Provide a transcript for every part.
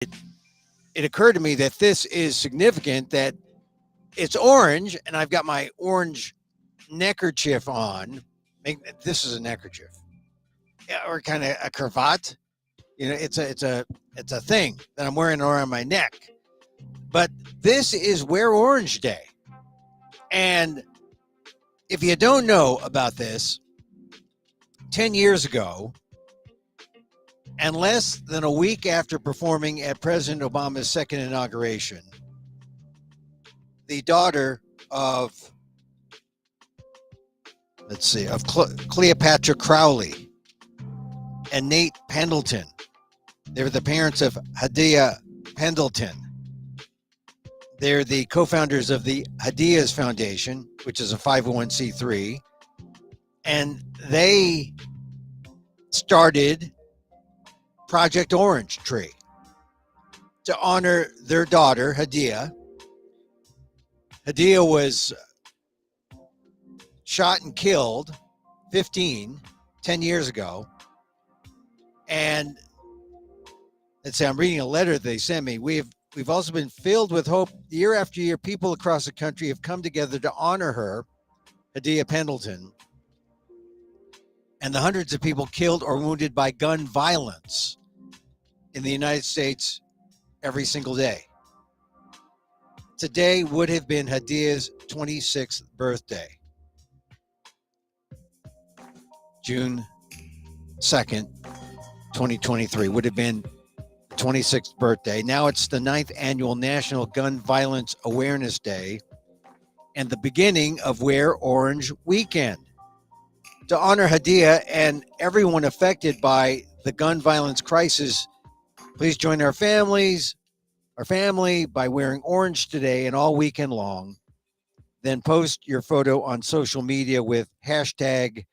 it occurred to me that this is significant, that it's orange and I've got my orange neckerchief on. This is a neckerchief, yeah, or kind of a cravat. It's a thing that I'm wearing around my neck. But this is Wear Orange Day. And if you don't know about this, 10 years ago, and less than a week after performing at President Obama's second inauguration, the daughter of, Cleopatra Crowley and Nate Pendleton, they were the parents of Hadia Pendleton. They're the co-founders of the Hadia's Foundation, which is a 501c3. And they started Project Orange Tree to honor their daughter, Hadia. Hadia was shot and killed 10 years ago. And let's say I'm reading a letter that they sent me. We've also been filled with hope. Year after year, people across the country have come together to honor her, Hadia Pendleton, and the hundreds of people killed or wounded by gun violence in the United States every single day. Today would have been Hadia's 26th birthday. June 2nd, 2023 would have been 26th birthday. Now it's the 9th annual National Gun Violence Awareness Day and the beginning of Wear Orange Weekend. To honor Hadia and everyone affected by the gun violence crisis, please join our family by wearing orange today and all weekend long. Then post your photo on social media with hashtag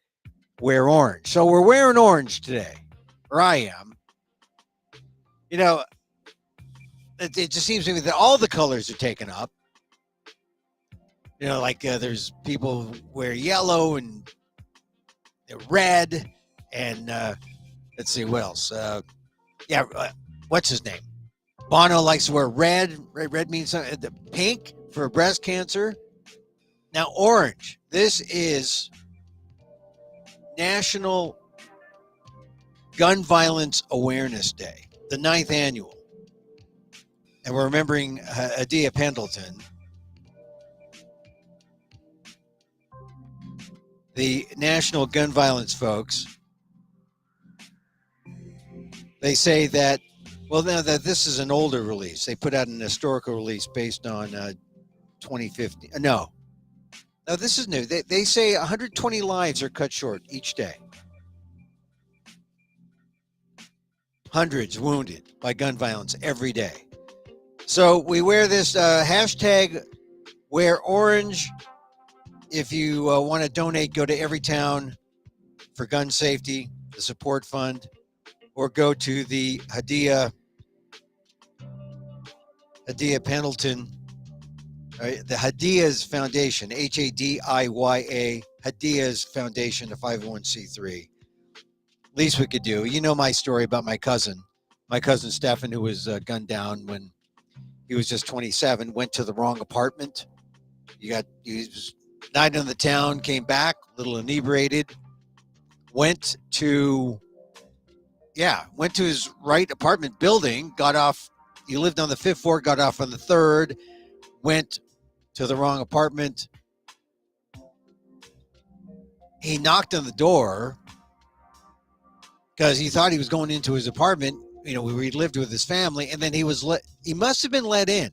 Wear Orange. So we're wearing orange today, or I am. You know, it just seems to me that all the colors are taken up. You know, like there's people who wear yellow and red, and let's see what else. What's his name? Bono likes to wear red. Red means something. The pink for breast cancer. Now orange. This is National Gun Violence Awareness Day, the 9th annual. And we're remembering Hadia Pendleton. The National Gun Violence folks, they say that, well, now that this is an older release. They put out an historical release based on 2015. No, this is new. They say 120 lives are cut short each day. Hundreds wounded by gun violence every day. So we wear this hashtag Wear Orange. If you want to donate, go to Everytown for Gun Safety, the support fund, or go to the Hadia Pendleton, the Hadia's Foundation, HADIYA, Hadia's Foundation, a 501c3. Least we could do. You know my story about my cousin Stefan, who was gunned down when he was just 27, went to the wrong apartment. He was night in the town, came back, a little inebriated, went to his right apartment building, got off. He lived on the 5th floor, got off on the 3rd, went to the wrong apartment. He knocked on the door because he thought he was going into his apartment, where he lived with his family, and then he must have been let in.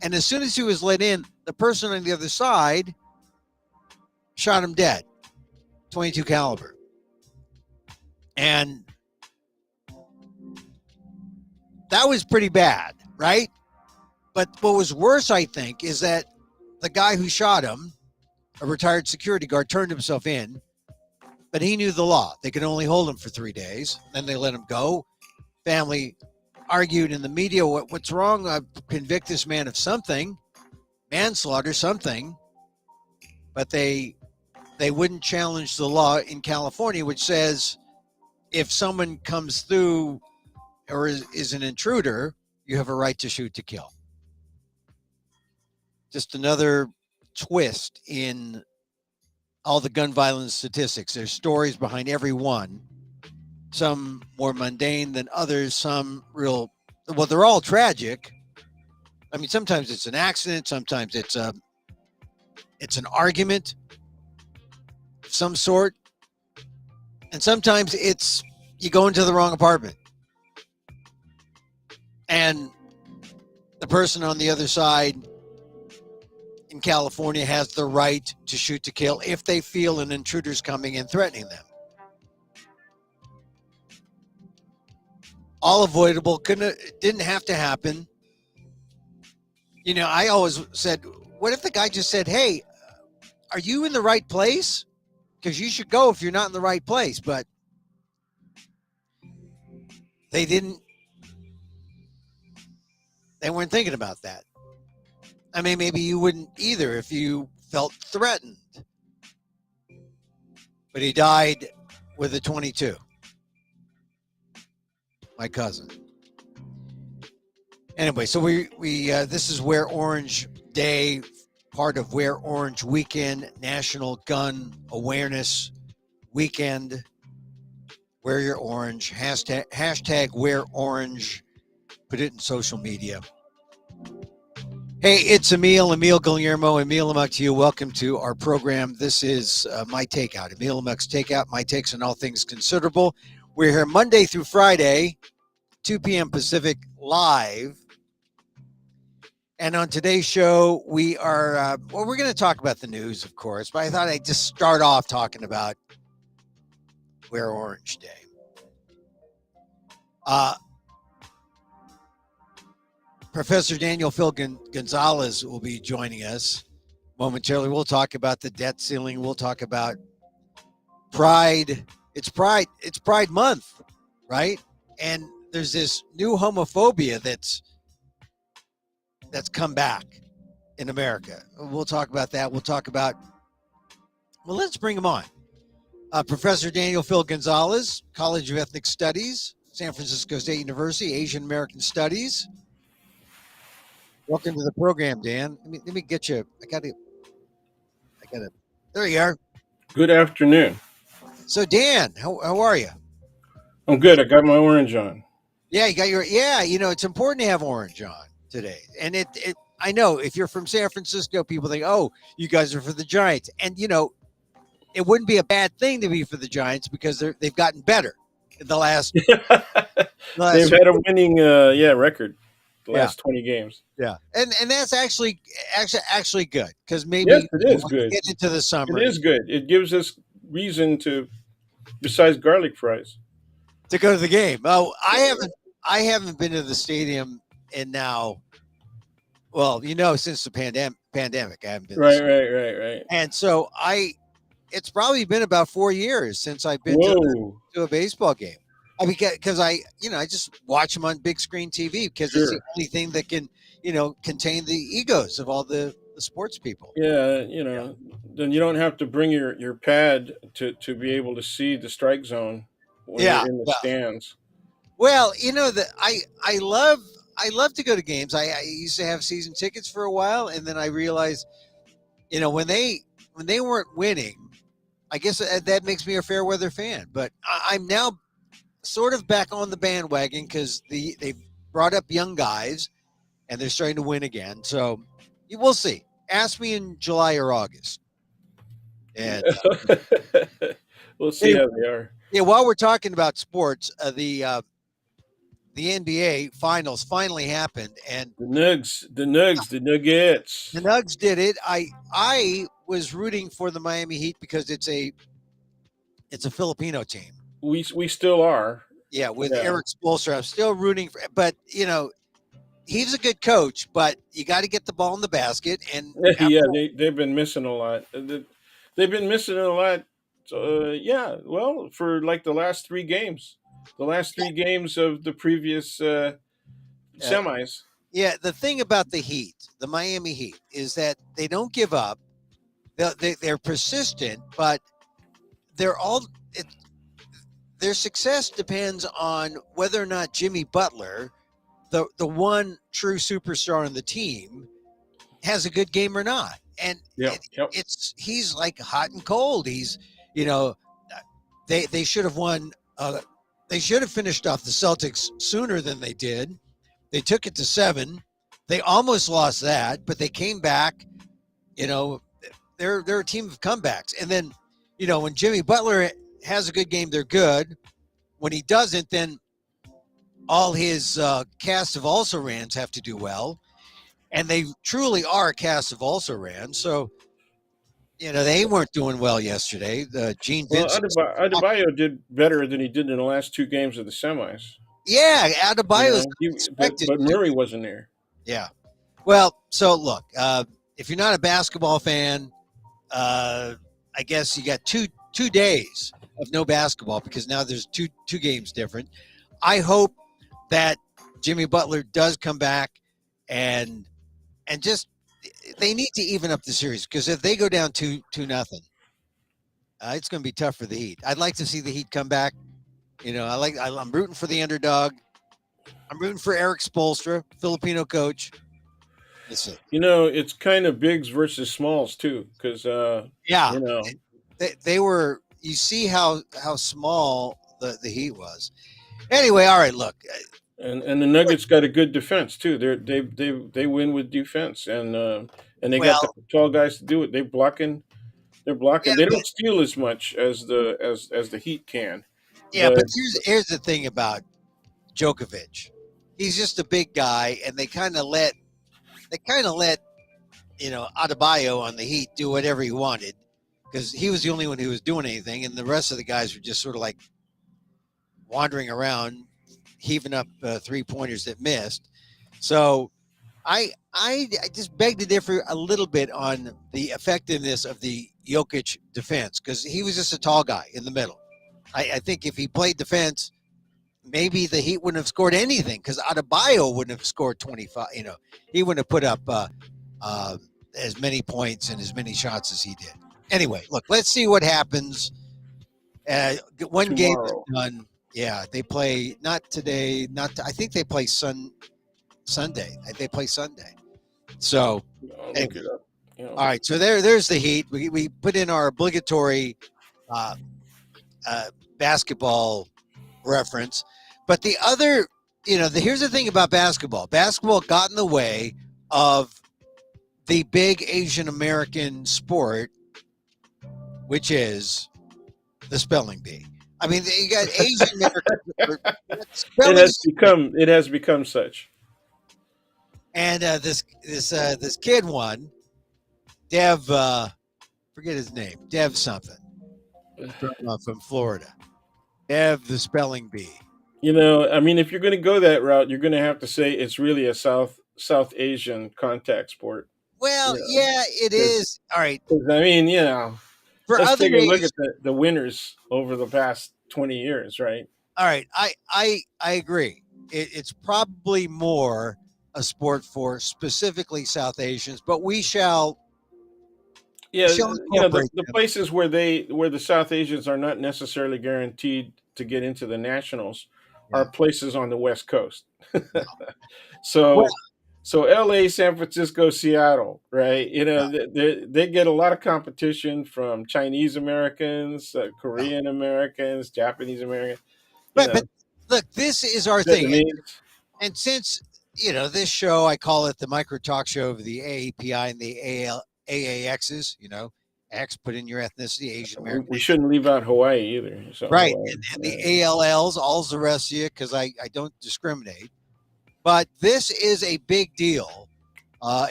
And as soon as he was let in, the person on the other side shot him dead, 22 caliber. And that was pretty bad, right? But what was worse, I think, is that the guy who shot him, a retired security guard, turned himself in, but he knew the law. They could only hold him for 3 days. Then they let him go. Family argued in the media, what's wrong? Convict this man of something, manslaughter, something. But they wouldn't challenge the law in California, which says if someone comes through is an intruder, you have a right to shoot to kill. Just another twist in all the gun violence statistics. There's stories behind every one, some more mundane than others, some real, well, they're all tragic. I mean, sometimes it's an accident, sometimes it's an argument of some sort, and sometimes it's you go into the wrong apartment and the person on the other side in California has the right to shoot to kill if they feel an intruder's coming and threatening them. All avoidable, didn't have to happen. You know, I always said, what if the guy just said, hey, are you in the right place? Because you should go if you're not in the right place. But they weren't thinking about that. I mean, maybe you wouldn't either if you felt threatened. But he died with a 22. My cousin. Anyway, so we this is Wear Orange Day, part of Wear Orange Weekend, National Gun Awareness Weekend. Wear your orange. Hashtag Wear Orange. Put it in social media. Hey, it's Emil Guillermo, Emil Amok to you. Welcome to our program. This is my Takeout, Emil Amok's Takeout, my takes on all things considerable. We're here Monday through Friday, 2 p.m. Pacific, live. And on today's show, we are, we're going to talk about the news, of course, but I thought I'd just start off talking about Wear Orange Day. Professor Daniel Gonzales will be joining us momentarily. We'll talk about the debt ceiling. We'll talk about Pride. It's Pride Month, right? And there's this new homophobia that's come back in America. We'll talk about that. We'll talk about, well, let's bring him on. Professor Daniel Gonzales, College of Ethnic Studies, San Francisco State University, Asian American Studies. Welcome to the program, Dan. Let me get you. I got to. There you are. Good afternoon. So, Dan, how are you? I'm good. I got my orange on. Yeah, you got your. Yeah, you know, it's important to have orange on today. And it I know if you're from San Francisco, people think, oh, you guys are for the Giants. And, you know, it wouldn't be a bad thing to be for the Giants because they've gotten better in the last. They've had a winning record the last 20 games. Yeah, and that's actually good because maybe yes, it is good. Get into the summer. It is good. It gives us reason to, besides garlic fries, to go to the game. Oh, I haven't been to the stadium in now. Well, you know, since the pandemic, I haven't been. Right. And so it's probably been about 4 years since I've been to a baseball game. I mean, because I just watch them on big screen TV because it's the only thing that can, contain the egos of all the sports people. Yeah, then you don't have to bring your pad to be able to see the strike zone when you're in the stands. Well, I love to go to games. I used to have season tickets for a while, and then I realized, when they weren't winning, I guess that makes me a fair weather fan. But I'm now sort of back on the bandwagon because they've brought up young guys and they're starting to win again. So we'll see. Ask me in July or August. And we'll see how they are. Yeah, while we're talking about sports, the NBA finals finally happened, and the Nuggets. The Nuggets did it. I was rooting for the Miami Heat because it's a Filipino team. We still are. Yeah, with Eric Spoelstra. I'm still rooting for, but he's a good coach, but you got to get the ball in the basket. And they've been missing a lot. They've been missing a lot. Well, for like the last 3 games, games of the previous semis. Yeah, the thing about the Heat, the Miami Heat, is that they don't give up. They're persistent, but they're all. their success depends on whether or not Jimmy Butler, the one true superstar on the team, has a good game or not. And Yep. Yep. he's like hot and cold. He's, you know, they should have won. They should have finished off the Celtics sooner than they did. They took it to 7. They almost lost that, but they came back. You know, they're a team of comebacks. And then, when Jimmy Butler has a good game, they're good. When he doesn't, then all his cast of also-rans have to do well. And they truly are a cast of also-rans. So, they weren't doing well yesterday. Gene Well, Vincent. Adebayo did better than he did in the last 2 games of the semis. Yeah, Adebayo's But expected. Murray wasn't there. Yeah. Well, so look, if you're not a basketball fan, I guess you got two days of no basketball because now there's two games different. I hope that Jimmy Butler does come back and just they need to even up the series because if they go down 2-0, it's going to be tough for the Heat. I'd like to see the Heat come back. I'm rooting for the underdog. I'm rooting for Eric Spoelstra, Filipino coach. Listen. It's kind of bigs versus smalls too, because they were. You see how small the Heat was. Anyway, all right. Look, and the Nuggets got a good defense too. They win with defense, and they got the tall guys to do it. They're blocking. Yeah, they don't steal as much as the Heat can. Yeah, but here's the thing about Djokovic. He's just a big guy, and they kind of let Adebayo on the Heat do whatever he wanted because he was the only one who was doing anything, and the rest of the guys were just sort of like wandering around, heaving up 3-pointers that missed. So I just beg to differ a little bit on the effectiveness of the Jokic defense because he was just a tall guy in the middle. I think if he played defense, maybe the Heat wouldn't have scored anything because Adebayo wouldn't have scored 25. He wouldn't have put up as many points and as many shots as he did. Anyway, look, let's see what happens. One game is done. Yeah, they play not today. I think they play Sunday. They play Sunday. So, anyway. All right. So there's the Heat. We put in our obligatory basketball reference. But the other, here's the thing about basketball. Basketball got in the way of the big Asian American sport, which is the spelling bee. I mean, you got Asian American. It has become such. And this kid won. Dev, forget his name. Dev something from Florida. Dev the spelling bee. If you're going to go that route, you're going to have to say it's really a South Asian contact sport. Well, yeah, it is. All right. Let's take a look at the winners over the past 20 years, right? All right. I agree. It's probably more a sport for specifically South Asians, but we shall. Yeah, the places where the South Asians are not necessarily guaranteed to get into the nationals are places on the West Coast. So LA, San Francisco, Seattle, right? They get a lot of competition from Chinese Americans, Korean Americans, Japanese Americans. But look, this is our thing. And since, this show, I call it the micro talk show of the AAPI and the AAXs, X, put in your ethnicity, Asian American. We shouldn't leave out Hawaii either. Right. And the ALLs, all the rest of you, because I don't discriminate. But this is a big deal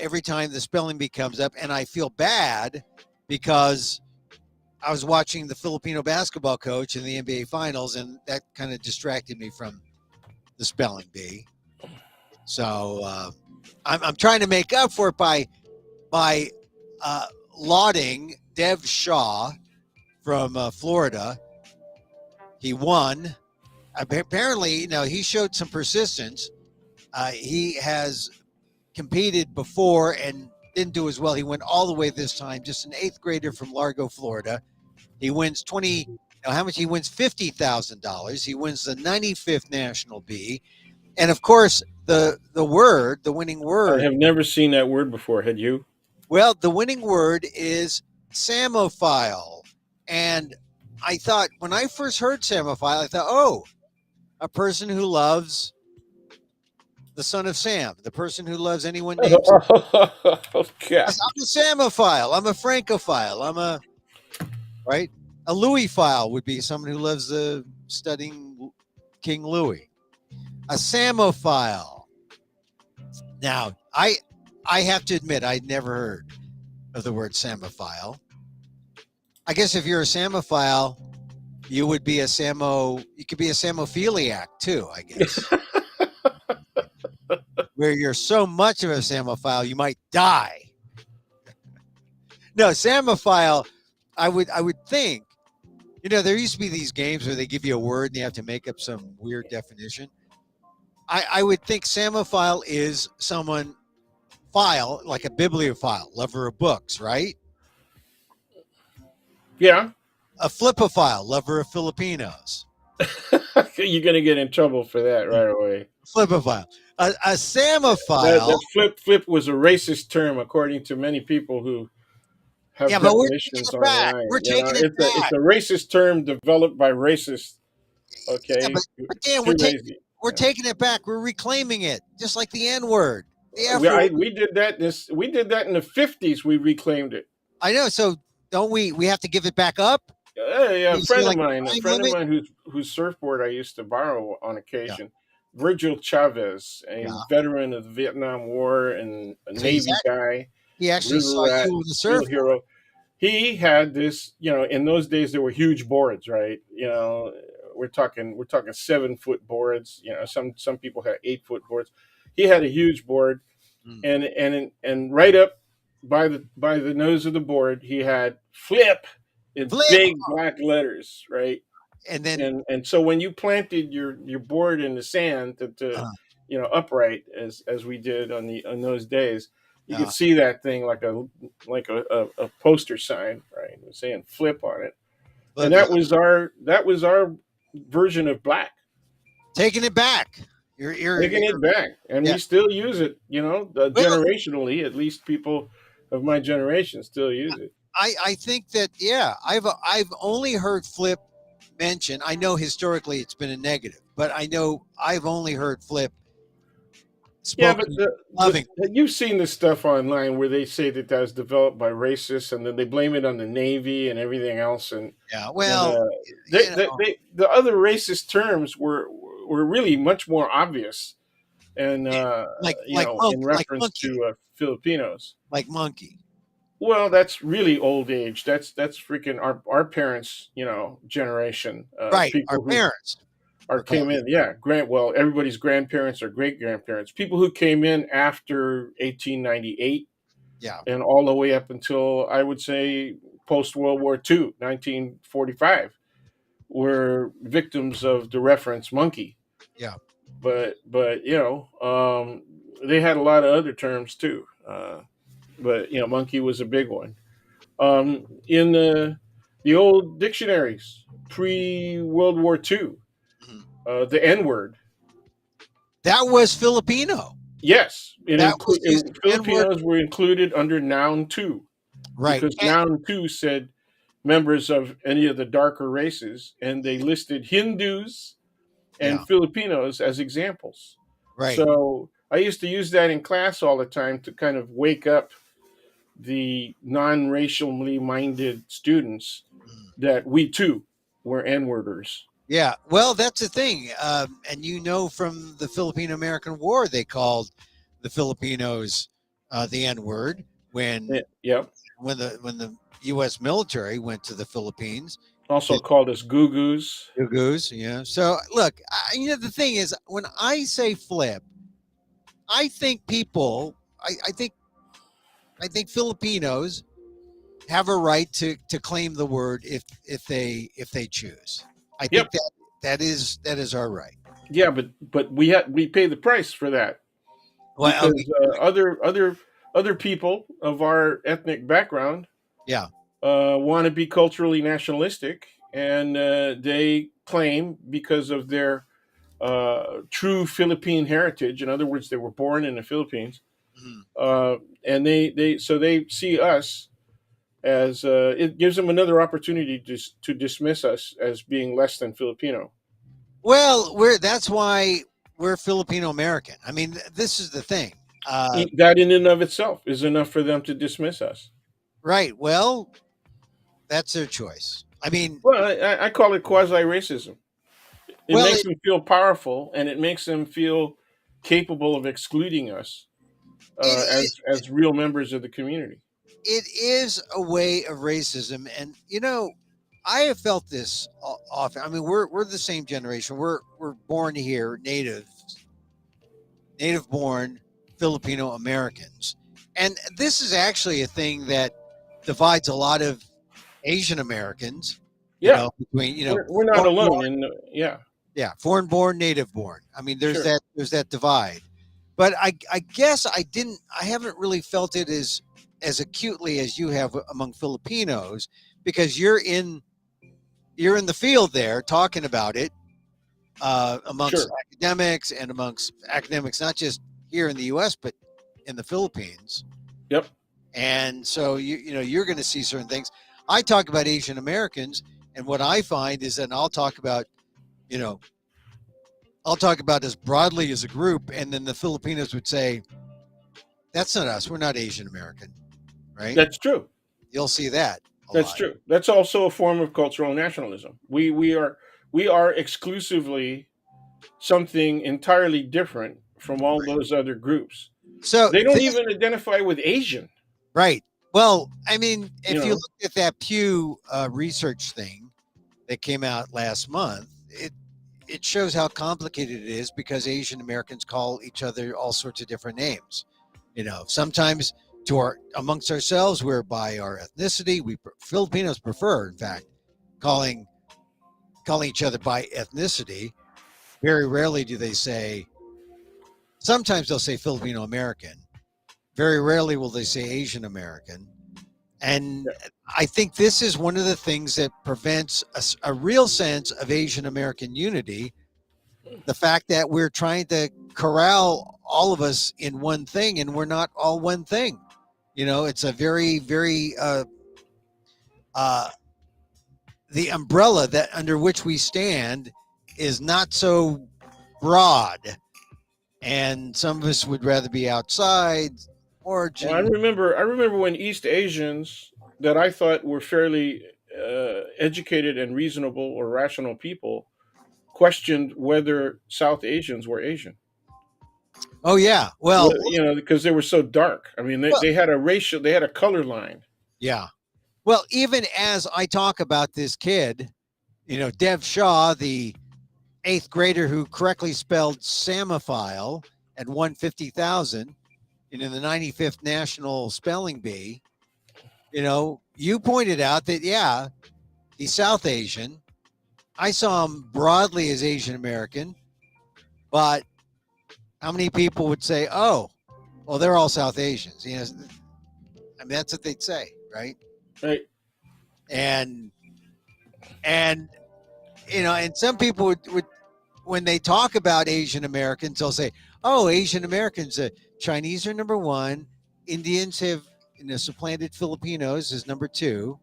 every time the spelling bee comes up. And I feel bad because I was watching the Filipino basketball coach in the NBA Finals, and that kind of distracted me from the spelling bee. So I'm trying to make up for it by lauding Dev Shaw from Florida. He won. Apparently, he showed some persistence. He has competed before and didn't do as well. He went all the way this time, just an 8th grader from Largo, Florida. He wins Now, how much he wins? $50,000. He wins the 95th National B, and of course, the winning I word. have never seen that word before. Had you? Well, the winning word is psammophile, and I thought when I first heard psammophile, I thought, oh, a person who loves the son of Sam, the person who loves anyone named. Okay. I'm a Samophile. I'm a Francophile. I'm a right. A Louisphile would be someone who loves studying King Louis. A Samophile. Now, I have to admit I'd never heard of the word Samophile. I guess if you're a Samophile, you would be a Samo. You could be a Samophiliac too. I guess where you're so much of a Samophile, you might die. No, Samophile. I would think. There used to be these games where they give you a word and you have to make up some weird definition. I would think Samophile is someone file, like a bibliophile, lover of books, right? Yeah. A flipophile, lover of Filipinos. You're gonna get in trouble for that right away. Flipophile. A That Samophile. flip was a racist term according to many people who have Yeah, but we're taking definitions it back. online. We're You know, taking it it's back. a racist term developed by racists. Yeah, Okay, but Dan, too lazy. we're Yeah. taking it back. We're reclaiming it, just like the N word, the F We word. we did that. We did that in the '50s. We reclaimed it. I know. So don't we? We have to give it back up. Yeah, You see, like a a time friend of limit. mine whose surfboard I used to borrow on Yeah, occasion, Virgil Chavez, a yeah. veteran of the Vietnam War and a So Navy guy, he actually river saw rat, you with a real surfboard. hero. He had this, in those days there were huge boards, right? We're talking 7 foot boards. Some people had 8 foot boards. He had a huge board, Mm. and right up by the nose of the board, he had flip in Flip, big black letters, right? and then And so when you planted your board in the sand to uh, upright as we did on those days, you could uh, see that thing like a poster sign, right? It was saying flip on it. And flip, yeah. that was our version of black. Taking it back. You're Taking it back, and yeah. we still use it. Well, Generationally, at least people of my generation still use it. I think that yeah. I've only heard flip mentioned. I know historically it's been a negative, but I know I've only heard flip Yeah, but spoken loving. you've seen this stuff online where they say that was developed by racists, and then they blame it on the Navy and everything else, Yeah. and Well, the other racist terms were really much more obvious, and in like reference monkey, to Filipinos. like monkey. Well, that's really old age. That's freaking our parents, generation. Right. Our People who parents are were called came in, yeah, everybody's grandparents or great grandparents. People who came in after 1898 yeah. and all the way up until I would say post World War II, 1945, were victims of the reference monkey. Yeah. But they had a lot of other terms too. But monkey was a big one. In the old dictionaries pre World War II, Mhm. the N word. That was Filipino. Yes, That was used N word. Filipinos were included under noun two, Right. because noun two said members of any of the darker races, and they listed Hindus Yeah. and Filipinos as examples. Right. So I used to use that in class all the time to kind of wake up the non-racially minded students Mm. that we too were N-worders. Yeah. Well, that's the thing. And from the Filipino American War, they called the Filipinos the N word when Yep. when the U.S. military went to the Philippines. Also called us goo-goos. Goose, yeah. So look, the thing is, when I say flip, I think I think Filipinos have a right to claim the word if they choose. I think Yep. that is our right. Yeah, but we pay the price for that, Well, because other people of our ethnic background yeah, want to be culturally nationalistic, and they claim because of their true Philippine heritage. In other words, they were born in the Philippines, Mhm. uh, and they see us as it gives them another opportunity to dismiss us as being less than Filipino. Well, that's why we're Filipino American. I mean, this is the thing. That in and of itself is enough for them to dismiss us. Right. Well, that's their choice. I mean, Well, I call it quasi racism. It well, makes them feel powerful, and it makes them feel capable of excluding us it as real members of the community. it is a way of racism, and I have felt this often. I mean, we're the same generation. We're born here, native born Filipino Americans, and this is actually a thing that divides a lot of Asian Americans. Yeah, Between we're not foreign alone, born, and yeah, yeah, foreign born, native born. I mean, sure, there's that divide. But I guess I haven't really felt it as acutely as you have among Filipinos, because you're in the field there talking about it, amongst sure, academics, and amongst academics not just here in the U.S. but in the Philippines. yep, And so you're going to see certain things. I talk about Asian Americans, and what I find is that you know I'll talk about as broadly as a group, and then the Filipinos would say, "That's not us. We're not Asian American." Right? that's true. You'll see that a That's lot. true. That's also a form of cultural nationalism. We are exclusively something entirely different from all Right. those other groups. So They don't this even identify with Asian. right. Well, I mean, You if you know, look at that Pew research thing that came out last month, it shows how complicated it is, because Asian Americans call each other all sorts of different names. Sometimes amongst ourselves, we're by our ethnicity. Filipinos prefer, in fact, calling calling each other by ethnicity. Very rarely do they say. Sometimes they'll say Filipino American. Very rarely will they say Asian American. And I think this is one of the things that prevents a real sense of Asian American unity. The fact that we're trying to corral all of us in one thing, and we're not all one thing. It's a very, very, uh, the umbrella that under which we stand is not so broad. And some of us would rather be outside, well, I origin. remember. I remember when East Asians that I thought were fairly educated and reasonable or rational people questioned whether South Asians were Asian. Oh, yeah. Well, Because they were so dark. I mean, well, they had a color line. yeah. Well, even as I talk about this kid, Dev Shaw, the eighth grader who correctly spelled psammophile and won 50,000 in the 95th National Spelling Bee, you pointed out that, yeah, he's South Asian. I saw him broadly as Asian American, but how many people would say, oh, well, they're all South Asians? I mean, that's what they'd say, right? Right. And, and, and some people would when they talk about Asian Americans, they'll say, "Oh, Asian Americans, Chinese are number one. Indians have supplanted Filipinos as number two,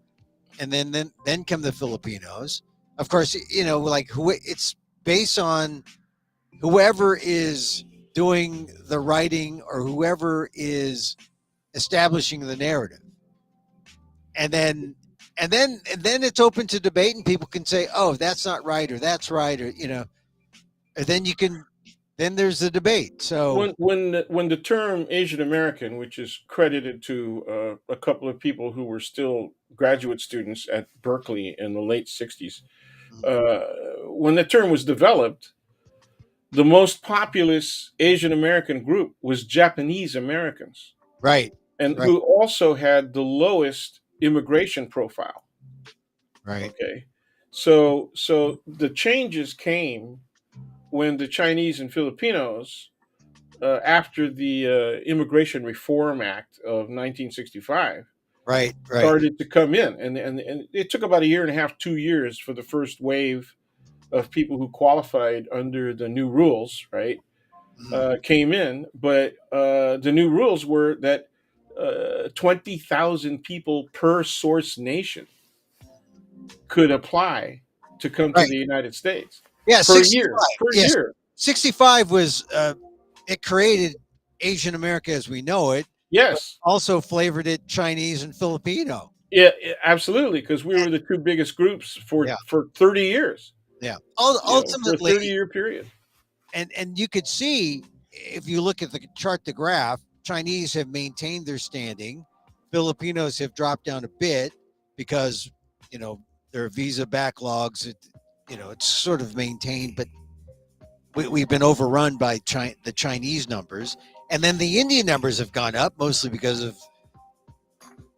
and then come the Filipinos. Of course, like it's based on whoever is doing the writing or whoever is establishing the narrative, and then it's open to debate, and people can say, "Oh, that's not right," or "That's right," or and then you can then there's the debate. So When the term Asian American, which is credited to a couple of people who were still graduate students at Berkeley in the late '60s, uh, when the term was developed, the most populous Asian American group was Japanese Americans, right, and right, who also had the lowest immigration profile. right, Okay, so the changes came when the Chinese and Filipinos, after the Immigration Reform Act of 1965, Right. Right. started to come in, and it took about a year and a half, 2 years for the first wave of people who qualified under the new rules, right, Mm. came in. But the new rules were that 20,000 people per source nation could apply to come to Right. the United States Yeah. per 65. year. Per Yes. year. 65 was, it created Asian America as we know it, but Yes. also flavored it Chinese and Filipino. Yeah, absolutely. Because we And, were the two biggest groups yeah. for 30 years. Yeah. For a Ultimately, 30-year period. and you could see if you look at the chart, the graph, Chinese have maintained their standing. Filipinos have dropped down a bit because, you know, their visa backlogs. It's sort of maintained, but we've been overrun by the Chinese numbers, and then the Indian numbers have gone up mostly because of,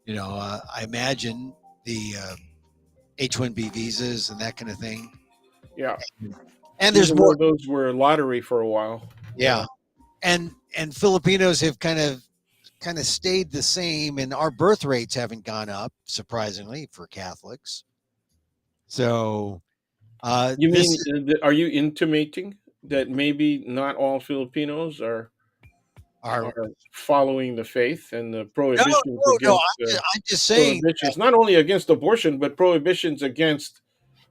I imagine the H-1B visas and that kind of thing. Yeah. And there's Even more. though those were lottery for a while. Yeah, and Filipinos have kind of stayed the same, and our birth rates haven't gone up surprisingly for Catholics. So You this mean, are you intimating that maybe not all Filipinos are are following the faith and the no, prohibitions no, no. against I'm just saying prohibitions, not only against abortion, but prohibitions against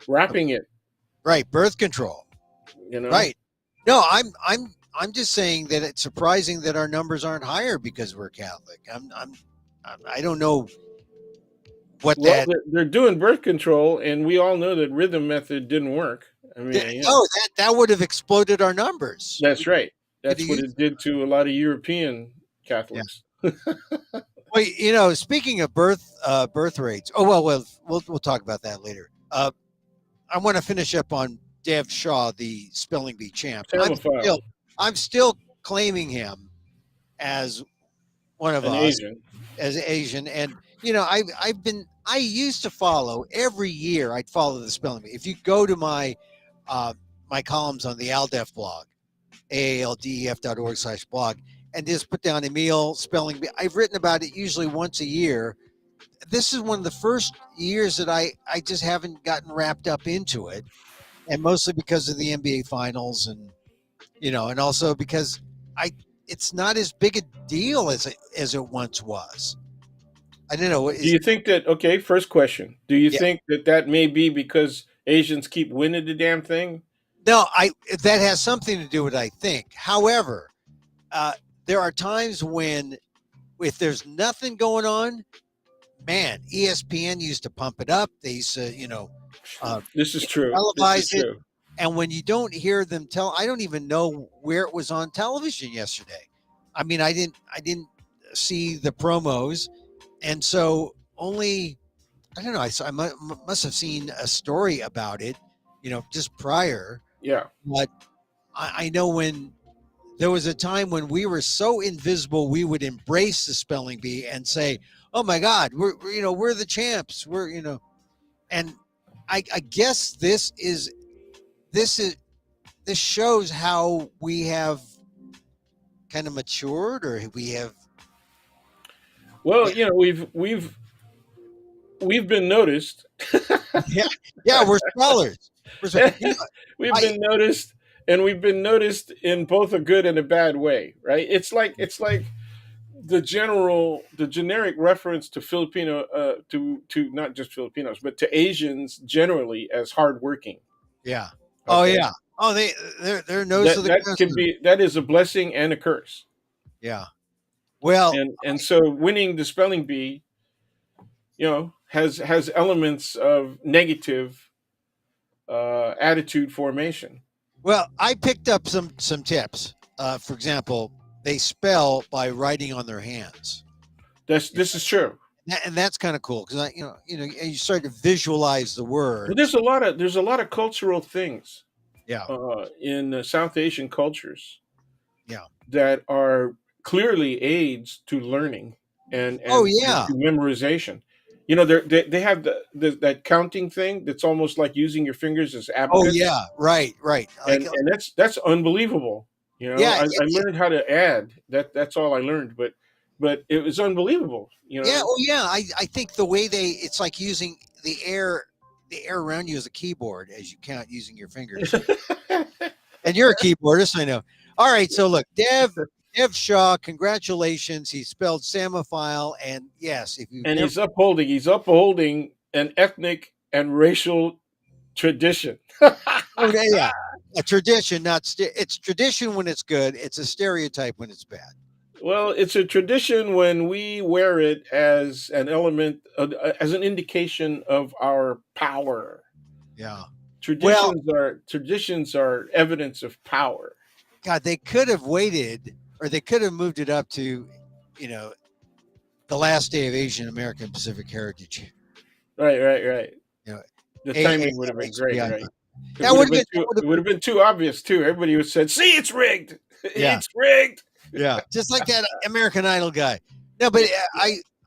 wrapping it, right, birth control. you know? Right. No, I'm just saying that it's surprising that our numbers aren't higher because we're Catholic. I don't know what Well, that. they're doing birth control, and we all know that rhythm method didn't work. I mean, yeah, Oh, that would have exploded our numbers. that's right. Could have That's what used. it did to a lot of European Yeah. Catholics. Well, speaking of birth rates. Oh well, we'll talk about that later. I want to finish up on Dev Shaw, the spelling bee champ. Psammophile, I'm still claiming him as one of an us, Asian. as Asian, and I used to follow every year. I'd follow the spelling bee. If you go to my columns on the ALDEF blog, aaldef.org/blog, and just put down Emil spelling bee. I've written about it usually once a year. This is one of the first years that I just haven't gotten wrapped up into it, and mostly because of the NBA finals, and also because I it's not as big a deal as it once was. I don't know. Do you think that, okay, first question. Do you Yeah. think that may be because Asians keep winning the damn thing? No, that has something to do with, I think. However, uh, there are times when if there's nothing going on, man, ESPN used to pump it up. They used to, This is true. This is televise it. true. And when you don't hear them I don't even know where it was on television yesterday. I mean, I didn't see the promos, and so only I don't know. I must have seen a story about it, just prior. Yeah. But I know when there was a time when we were so invisible, we would embrace the spelling bee and say, "Oh my God, we're the champs." And I guess this shows how we have kind of matured, or we have. Well, we've been noticed. Yeah, yeah, we're spellers. We've I been noticed, and we've been noticed in both a good and a bad way, right? It's like the generic reference to Filipino, to not just Filipinos, but to Asians generally as hardworking. Yeah. Oh Okay, yeah. Oh, they're nose of the customer. that is a blessing and a curse. Yeah. Well, And so winning the spelling bee, has elements of negative attitude formation. I picked up some tips. For example, they spell by writing on their hands, This is true. and that's kind of cool because you start to visualize the But words. there's a lot of cultural things Yeah. in South Asian cultures Yeah. that are clearly aids to learning Oh and yeah. to memorization. They have that counting thing that's almost like using your fingers as Oh abacus, yeah. Right. Right. and that's unbelievable. Yeah. I learned how to add. That's all I learned, but but it was unbelievable. Yeah. Oh, yeah. I think the way it's like using the air around you as a keyboard as you count using your fingers. And you're a keyboardist, I know. All right. So look, Dev Shaw, congratulations. He spelled Samophile. And yes, if you've And never, he's upholding an ethnic and racial tradition. oh, yeah, yeah. A tradition, it's tradition when it's good. It's a stereotype when it's bad. Well, it's a tradition when we wear it as an element, as an indication of our power. Yeah. Well, Traditions are evidence of power. God, they could have waited or they could have moved it up to, you know, the last day of Asian American Pacific Heritage. Right, right, right. You know, The A- timing would have been great, AHPI. right? It That would would have have been been, too. It would have been too obvious too. Everybody would have said, "See, it's rigged. yeah, It's rigged." yeah, just like that American Idol guy. No, but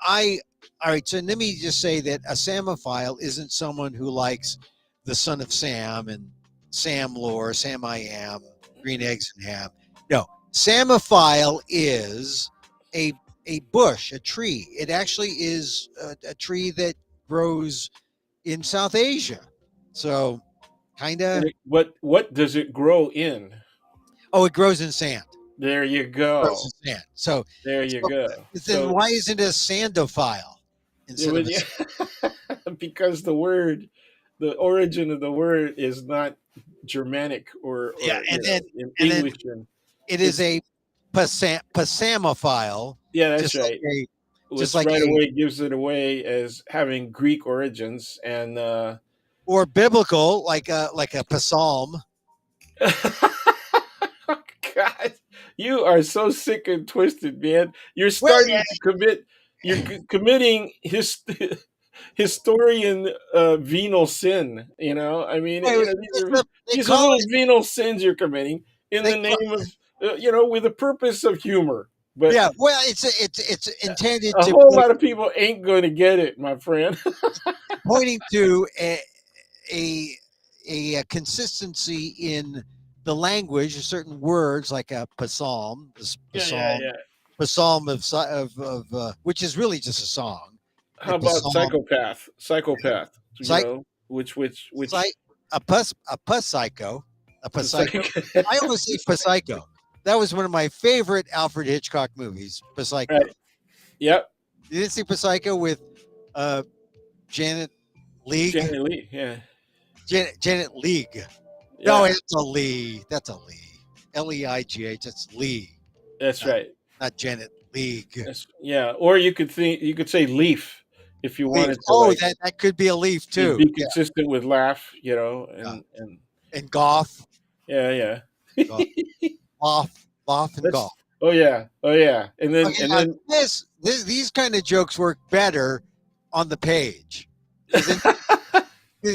I, all right. So let me just say that a Samophile isn't someone who likes the Son of Sam and Sam Lore, Sam I Am, Green Eggs and Ham. No, Samophile is a a bush, a tree. It actually is a tree that grows in South Asia. So kind of. And what does it grow in? Oh, it grows in sand. There you Grows go. in sand. So, There you so go. then So why isn't it a sandophile it instead of would, a? because the origin of the word is not Germanic Yeah, or in and then English, and it is it's a psamophile, yeah, that's just like right. a just Which like right a away gives it away as having Greek origins, and or biblical like a psalm. God, you are so sick and twisted, man. You're Well, yeah, starting to commit. You're committing historian venal sin. I mean, they these are call little it venal sins you're committing in they the call, name of with the purpose of humor. But yeah. Well, it's intended a to whole lot of people ain't going to get it, my friend. pointing to a a consistency in the language, certain words like a psalm, Yeah, yeah, yeah. the psalm of which is really just a song. A How about psalm, psychopath? Psychopath. psych, Which psych, a pus psycho, a the psycho. I always say psycho. That was one of my favorite Alfred Hitchcock movies, Psycho. right. Yep. You didn't see Psycho with uh, Janet League? Janet Lee. Yeah. Janet League. No, Yeah. it's a Lee. That's a Lee. Leigh. That's Lee, That's not right. Janet League. Yeah. Or you could say leaf if you Leaf. wanted to, Oh, like, that could be a leaf too. be Yeah, consistent with laugh, yeah. and And golf, yeah, golf, yeah. golf, and golf. That's oh yeah. Oh yeah. And then Okay, and now then these kind of jokes work better on the page because then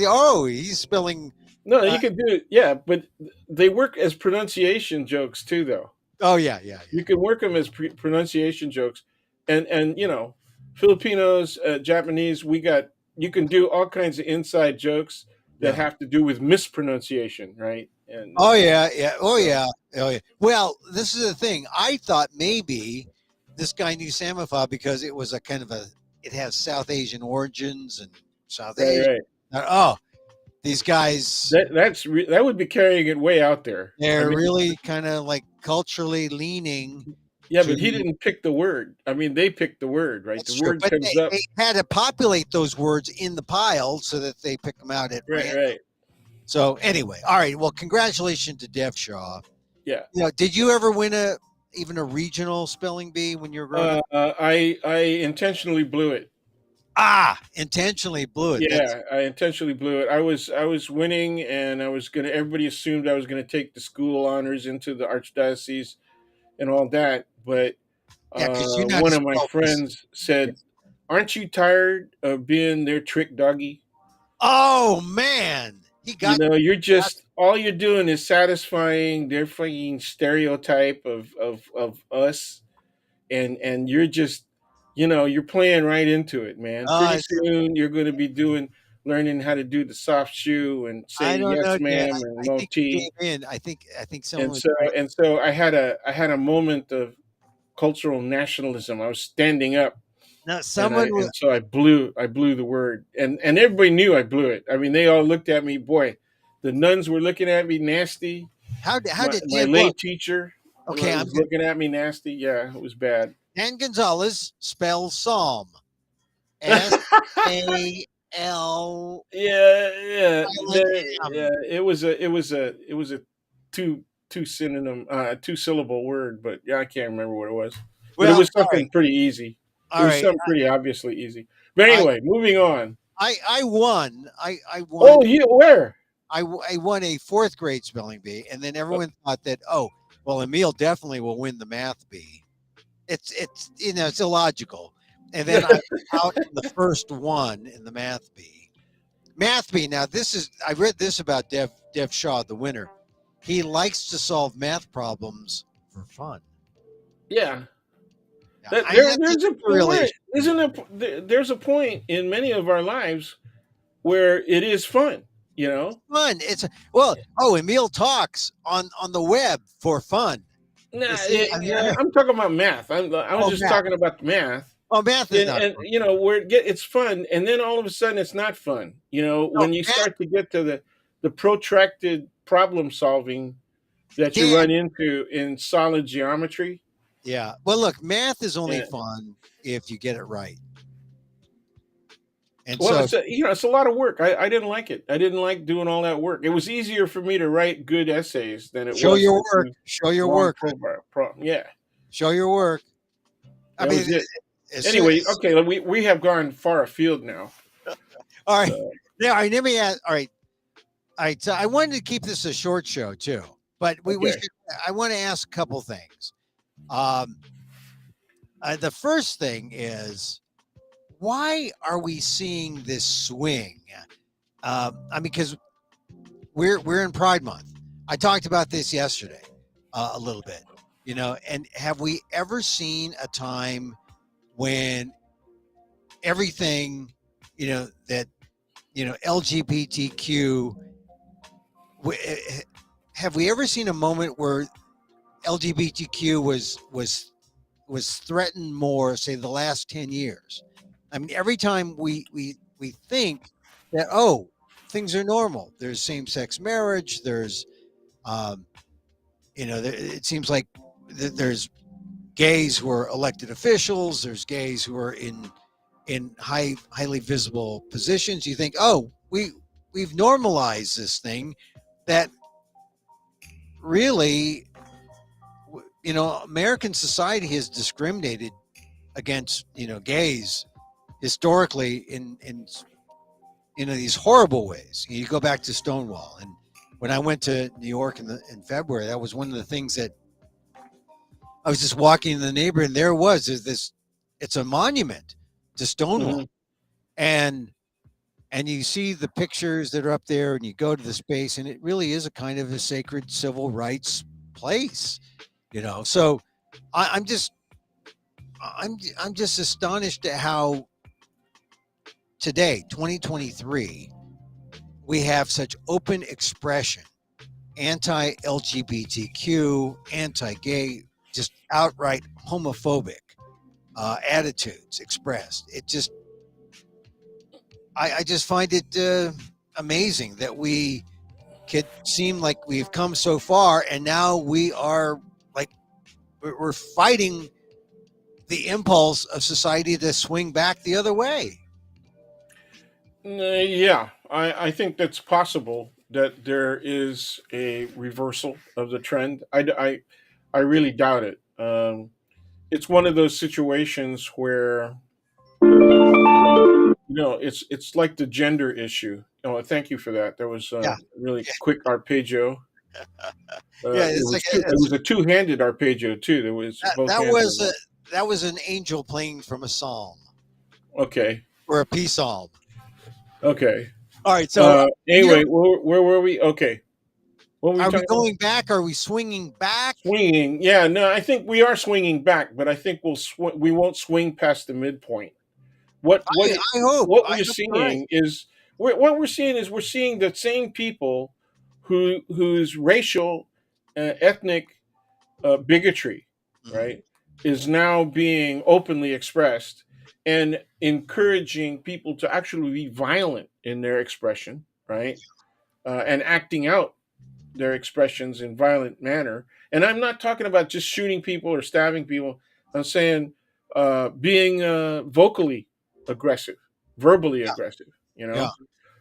oh, he's spelling. no, Uh, you could do, yeah, but they work as pronunciation jokes too, though. oh yeah, yeah, You can work them as pronunciation jokes, and Filipinos, Japanese, you can do all kinds of inside jokes that yeah. have to do with mispronunciation, right? And Oh yeah, yeah. Oh so yeah. Oh yeah. Well, this is the thing. I thought maybe this guy knew Samophile because it was a kind of it has South Asian origins and South right, Asia. right. Oh, these guys, That would be carrying it way out there. I they're mean, really kind of like culturally leaning yeah, to. but he didn't pick the word. I mean, they picked the word, right? The That's true, word but comes up. they had to populate those words in the pile so that they pick them out at Right, random. right. So anyway, all right. Well, congratulations to Dev Shaw. Yeah. Did you ever win even a regional spelling bee when you were growing up? I intentionally blew it. Ah, intentionally blew it. That's Yeah, I intentionally blew it. I was winning, and I was gonna. Everybody assumed I was gonna take the school honors into the archdiocese and all that. But yeah, because you know how to one of my spell this. friends said, "Aren't you tired of being their trick doggy? Oh man, he You got know, you're that. just all you're doing is satisfying their fucking stereotype of us, and you're just, you're playing right into it, man. Pretty soon you're going to be learning how to do the soft shoe and say I don't yes know, Dan. ma'am and I no think you tea. gave in. I think someone and was so trying. and so I had a moment of cultural nationalism. I was standing up, Now, and someone so I blew the word, and everybody knew I blew it. I mean, they all looked at me. Boy, the nuns were looking at me nasty. how My did my Dan lay look? teacher Okay, was looking at me nasty. Yeah, it was bad. Dan Gonzales spells Psalm SAL Yeah, yeah, silent yeah. M. It was a two synonym, two syllable word, but yeah, I can't remember what it was. But it Well, was something pretty easy. It all was right. something pretty obviously easy. But I anyway, moving on. I won. I Oh, won. you where? I won a fourth grade spelling bee, and then Uh, everyone thought that, oh, well, Emil definitely will win the math bee. It's it's illogical. And then I was out in the first one in the math bee. Math bee. Now this is I read this about Dev Shaw, the winner. He likes to solve math problems for fun. yeah, Yeah, that I mean that's there's a a really point. Isn't there's a point in many of our lives where it is fun. You know. fun. Well, oh, Emil talks on the web for fun. Nah, See, I mean, I'm talking about math. I was oh, just math. talking about the math. Oh, math is not And fun. where it's fun, and then all of a sudden it's not fun. No, When you math, start to get to the protracted problem solving that you Dan. run into in solid geometry. Yeah. Well, look, math is only And, fun if you get it right. And well, so it's a lot of work. I didn't like it. I didn't like doing all that work. It was easier for me to write good essays than it show was your to work. do Show your long work. problem. Yeah, Show your work. I that mean, was it. as soon Anyway, as, okay, we have gone far afield now. all right. So Yeah, all right. Let me ask. All right. All right. So I wanted to keep this a short show too, but we okay. should. I want to ask a couple things. Um, the first thing is, why are we seeing this swing? I mean, because we're in Pride Month. I talked about this yesterday a little bit, and have we ever seen a time when everything, that LGBTQ, have we ever seen a moment where LGBTQ was threatened more, say, the last 10 years? I mean, every time we think that, oh, things are normal. There's same-sex marriage. There's um, it seems like there's gays who are elected officials. There's gays who are in highly visible positions. You think, oh, we've normalized this thing that really, American society has discriminated against gays historically in these horrible ways. You go back to Stonewall, and when I went to New York in February, that was one of the things that I was just walking in the neighborhood, and there was is this. It's a monument to Mhm. Stonewall, and you see the pictures that are up there, and you go to the space, and it really is a kind of a sacred civil rights place. So I'm just I'm just astonished at how today, 2023, we have such open expression, anti-LGBTQ, anti-gay, just outright homophobic attitudes expressed. I just find it amazing that we could seem like we've come so far, and now we are like we're fighting the impulse of society to swing back the other way. Yeah, I think that's possible that there is a reversal of the trend. I really doubt it. It's one of those situations where it's like the gender issue. Oh, thank you for that. That was Yeah, really quick arpeggio. yeah. It It's like was two. It was a two-handed arpeggio too. There was both that hands were was involved. that was an angel playing from a psalm Okay, or a peace psalm. okay. All right, so Anyway, where were we? Okay, what were we are we talking about? going back? Are we swinging back? Swinging, yeah, no, I think we are swinging back, but I think we won't swing past the midpoint. What what it, what I we're hope you're right. seeing is we're seeing the same people whose racial, ethnic bigotry, Mhm. right? is now being openly expressed and encouraging people to actually be violent in their expression, right? And acting out their expressions in violent manner. And I'm not talking about just shooting people or stabbing people. I'm saying being vocally aggressive, verbally Yeah. aggressive, Yeah.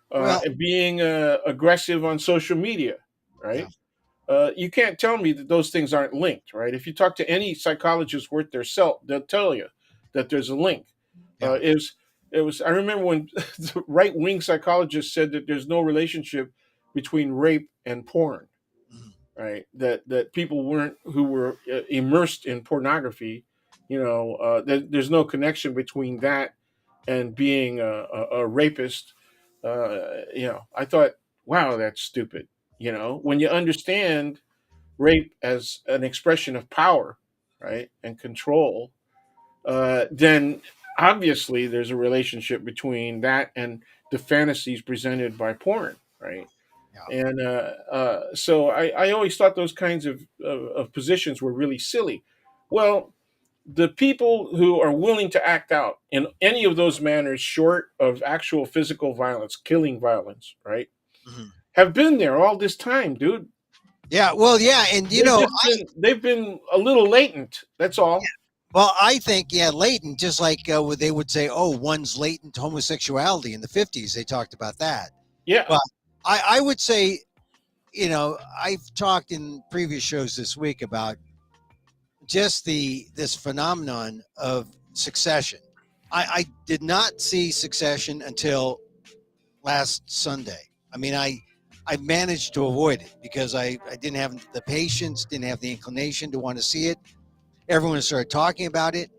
Well, and being aggressive on social media, yeah. right? You can't tell me that those things aren't linked, right? If you talk to any psychologist worth their salt, they'll tell you that there's a link. Yeah. It was. I remember when the right wing psychologist said that there's no relationship between rape and porn, Mhm. right? That people weren't who were immersed in pornography, there's no connection between that and being a rapist. I thought, wow, that's stupid. When you understand rape as an expression of power, right, and control, then obviously there's a relationship between that and the fantasies presented by porn, right? Yeah. And so I always thought those kinds of positions were really silly. Well, the people who are willing to act out in any of those manners, short of actual physical violence, killing violence, right, Mhm. have been there all this time, dude. Yeah. Well, yeah. And, They've been a little latent. That's all. well, I think, yeah, latent, just like they would say, oh, one's latent homosexuality in the 50s. They talked about that. Yeah. But I would say, I've talked in previous shows this week about just this phenomenon of succession. I did not see succession until last Sunday. I mean, I managed to avoid it because I didn't have the patience, didn't have the inclination to want to see it. Everyone started talking about it,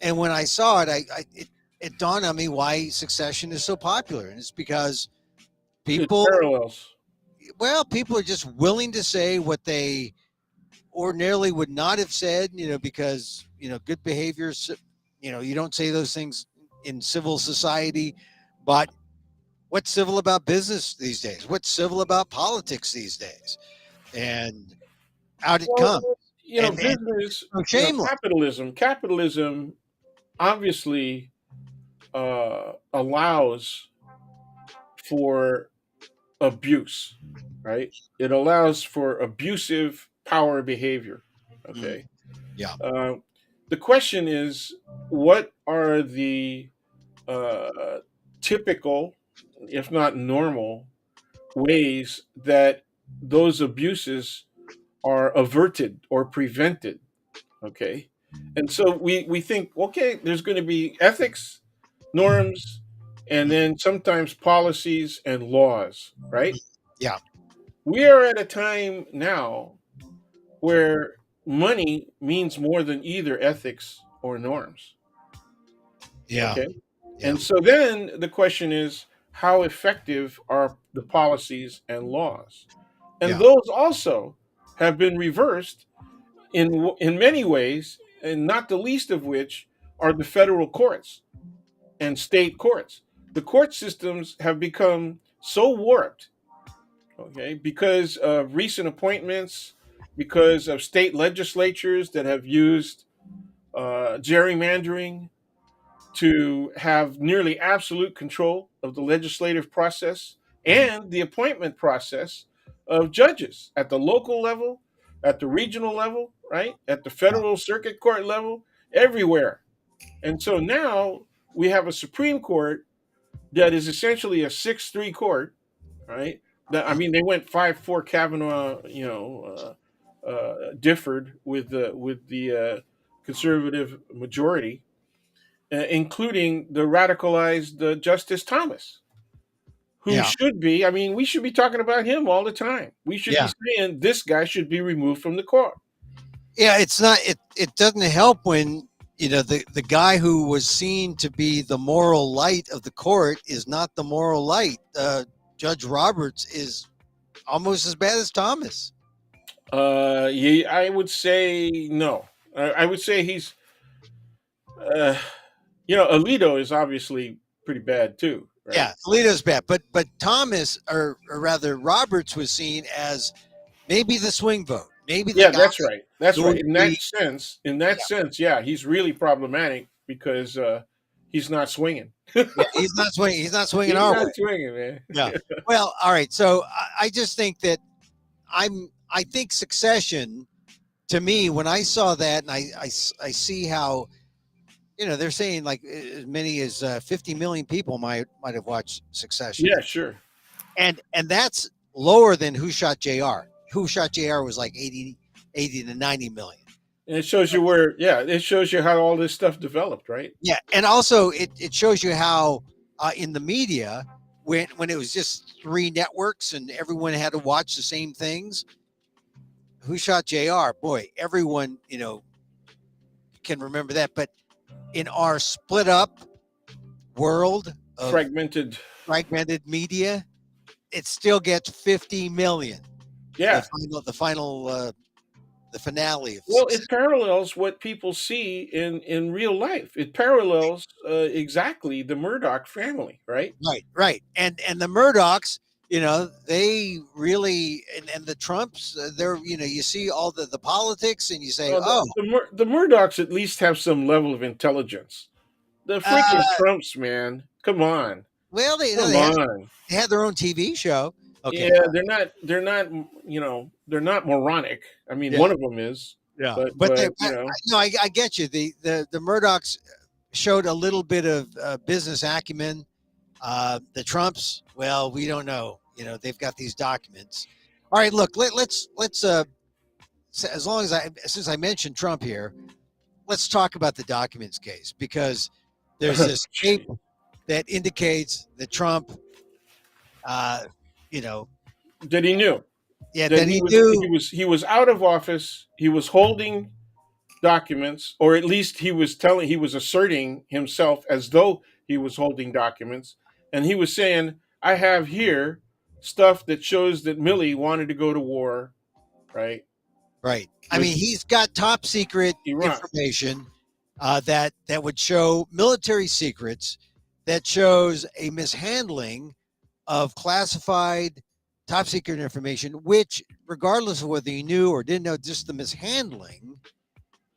and when I saw it, it dawned on me why Succession is so popular, and it's because There's people, parallels. people are just willing to say what they ordinarily would not have said, because good behavior, you don't say those things in civil society, but what's civil about business these days? What's civil about politics these days? And out it Well, comes, and business, so shameless. capitalism obviously allows for abuse, right? It allows for abusive power behavior. Mm, Okay. yeah, Uh, the question is, what are the uh, typical, if not normal, ways that those abuses are averted or prevented? Okay. And so we think, okay, there's going to be ethics, norms, and mm, then sometimes policies and laws, right? yeah, We are at a time now where money means more than either ethics or norms. yeah, Okay. yeah, And so then the question is, how effective are the policies and laws? And yeah, those also have been reversed in many ways, and not the least of which are the federal courts and state courts. The court systems have become so warped, okay, because of recent appointments, because of state legislatures that have used gerrymandering to have nearly absolute control of the legislative process mhm, and the appointment process of judges at the local level, at the regional level, right? At the yeah, federal circuit court level, everywhere. And so now we have a Supreme Court that is essentially a 6-3 court, right? That, I mm, mean, they went 5-4. Kavanaugh, differed with the conservative majority, including the radicalized Justice Thomas, who yeah, should be. I mean, we should be talking about him all the time. We should be yeah. saying this guy should be removed from the court. Yeah, it's not. It doesn't help when the guy who was seen to be the moral light of the court is not the moral light. Judge Roberts is almost as bad as Thomas. Yeah, I would say no. I would say he's, uh, Alito is obviously pretty bad too, right? Yeah, Alito's bad, but Thomas, or rather Roberts, was seen as maybe the swing vote, maybe the Yeah, guy that's right. That's who right. would be, In that sense, yeah, he's really problematic because he's not swinging. yeah, he's not swinging. He's not swinging He's our not way. swinging, man. Yeah. Well, all right. So I just think that I think Succession, to me, when I saw that, and I see how, they're saying like as many as 50 million people might have watched Succession, Yeah, sure. and that's lower than Who Shot Jr. Who Shot Jr. was like 80 to 90 million. And it shows you where, yeah, it shows you how all this stuff developed, right? Yeah, and also it shows you how in the media, when it was just three networks and everyone had to watch the same things. Who Shot Jr. Boy, everyone can remember that. But in our split up world of Fragmented. fragmented media, it still gets 50 million. Yeah. The finale of Well, Succession. it parallels what people see in real life. It parallels exactly the Murdoch family, right? Right. And the Murdochs, they really, and the Trumps, they're, you see all the politics, and you say, Well, oh, the Murdochs at least have some level of intelligence. The uh, freaking Trumps, man, come on, well, come on. they had their own TV show. Okay, Yeah, they're not, they're not moronic. I mean, yeah, one of them is, yeah, but but no, I get you. The Murdochs showed a little bit of business acumen. The Trumps, well, we don't know. They've got these documents. All right, look, let's as long as since I mentioned Trump here, let's talk about the documents case, because there's this tape that indicates that Trump, uh, you know, that he knew yeah, that that he knew, he was out of office. He was holding documents, or at least he was asserting himself as though he was holding documents, and he was saying, "I have here stuff that shows that Milley wanted to go to war, right, right. I with mean, he's got top secret Iran." information that would show military secrets, that shows a mishandling of classified top secret information, which, regardless of whether you knew or didn't know, just the mishandling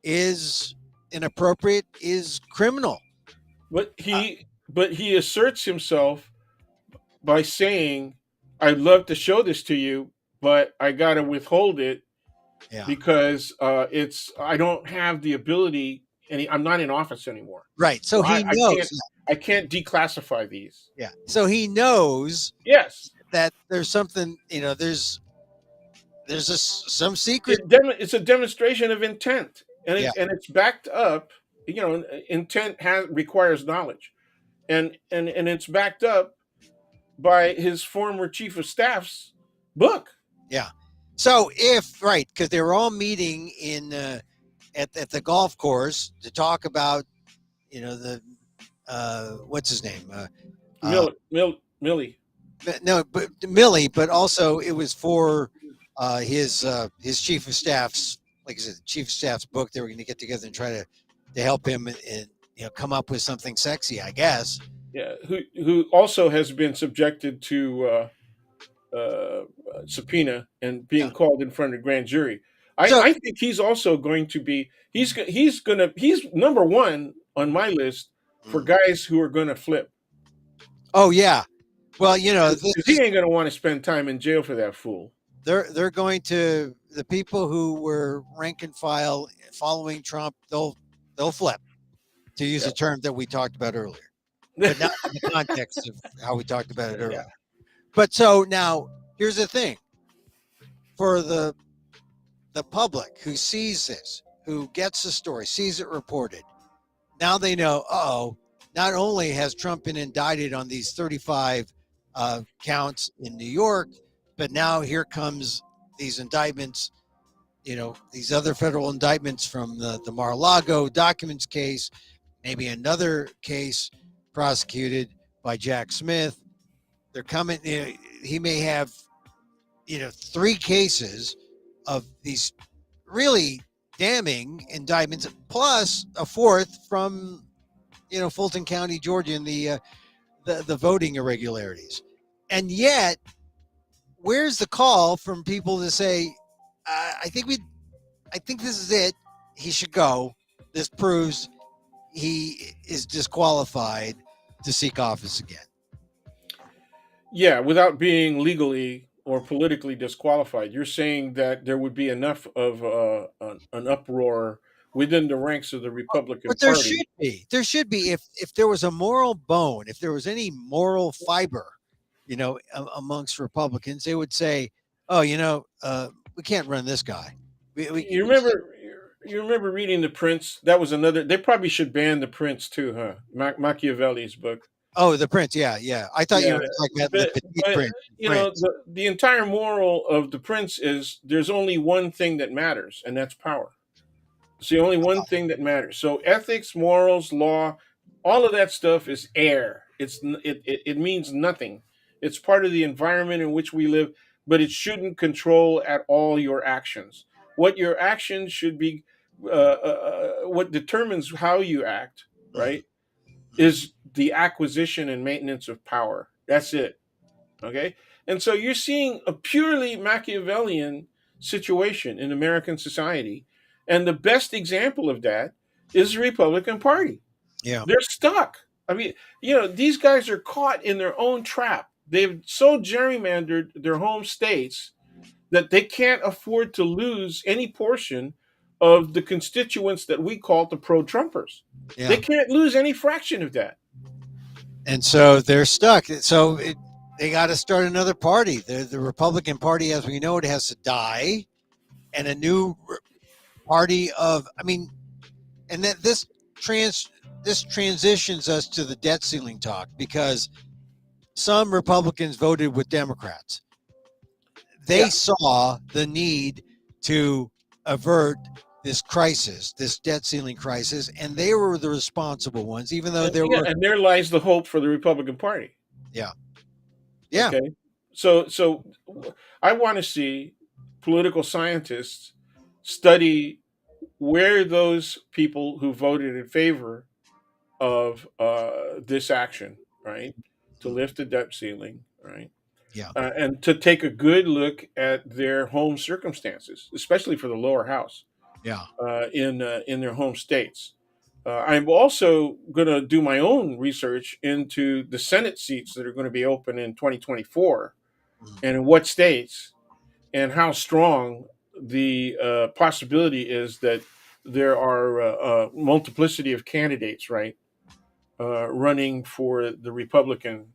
is inappropriate, is criminal. But Uh, he asserts himself by saying, "I'd love to show this to you, but I got to withhold it yeah. because it's I don't have the ability, and I'm not in office anymore, Right. So so he I knows. can't I can't declassify these." Yeah. So he knows Yes, that there's something, there's some secret. it's a demonstration of intent, and Yeah. it's backed up. Intent requires knowledge, and it's backed up by his former chief of staff's book. Yeah. So if, right, because they were all meeting in at the golf course to talk about, the what's his name? Uh, Millie. no, but Millie, but also it was for his chief of staff's, like I said, chief of staff's book. They were going to get together and try to help him and come up with something sexy, I guess. Yeah, who also has been subjected to uh, subpoena and Yeah. being called in front of grand jury. So, I think he's also going to be he's number one on my list for mm. guys who are going to flip, Oh yeah. Well, this because is he ain't going to want to spend time in jail for that fool. they're going to, the people who were rank and file following Trump, they'll flip, to use a term that we talked about earlier, Yeah. but not in the context of how we talked about it Yeah. earlier. But so now here's the thing, for the public who sees this, who gets the story, sees it reported, now they know, not only has Trump been indicted on these 35 counts in New York, but now here comes these indictments, these other federal indictments from the Mar-a-Lago documents case, maybe another case prosecuted by Jack Smith. They're coming, he may have, three cases of these really damning indictments, plus a fourth from, Fulton County, Georgia, and the voting irregularities. And yet, where's the call from people to say, I think I think this is it. He should go. This proves he is disqualified to seek office again. Yeah, without being legally or politically disqualified, you're saying that there would be enough of an uproar within the ranks of the Republican But there Party. should be. There should be if there was a moral bone, if there was any moral fiber, amongst Republicans, they would say, "Oh, we can't run this guy. You We can't." remember? You remember reading The Prince? That was another. They probably should ban The Prince too, huh? Machiavelli's book. Oh, the Prince. Yeah, yeah. I thought you Yeah, were talking about the but Petite but Prince, you know France. the entire moral of The Prince is there's only one thing that matters, and that's power. It's the only one thing that matters. So ethics, morals, law, all of that stuff is air. It means nothing. It's part of the environment in which we live, but it shouldn't control at all your actions. What your actions should be, what determines how you act, Mhm, right, is the acquisition and maintenance of power. That's it. Okay. And so you're seeing a purely Machiavellian situation in American society. And the best example of that is the Republican Party. yeah. They're stuck. I mean, these guys are caught in their own trap. They've so gerrymandered their home states that they can't afford to lose any portion of the constituents that we call the pro Trumpers. They Yeah. can't lose any fraction of that. And so they're stuck. They got to start another party. The Republican Party, as we know it, has to die, and a new party of. I mean, and that this transitions us to the debt ceiling talk because some Republicans voted with Democrats. They Yeah. saw the need to avert this crisis, this debt ceiling crisis, and they were the responsible ones, even though there Yeah. were. And there lies the hope for the Republican Party. Yeah. Yeah. Okay. So I want to see political scientists study where those people who voted in favor of this action, right, to lift the debt ceiling, right, Yeah. and to take a good look at their home circumstances, especially for the lower house Yeah. in their home states. I'm also going to do my own research into the Senate seats that are going to be open in 2024 Mhm. and in what states and how strong the possibility is that there are a multiplicity of candidates, right, running for the Republican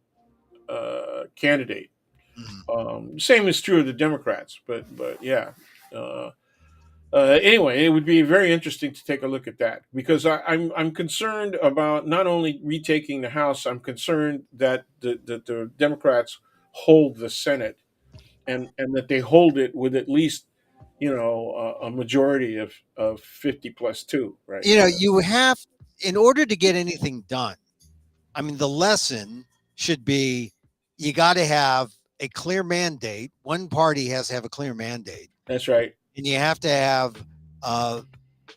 candidate. Mhm. Same is true of the Democrats, but yeah. Uh, anyway, it would be very interesting to take a look at that because I'm concerned about not only retaking the House. I'm concerned that the Democrats hold the Senate and that they hold it with at least a majority of 50 plus two, right? You have, in order to get anything done, I mean, the lesson should be you got to have a clear mandate. One party has to have a clear mandate, That's right. and uh,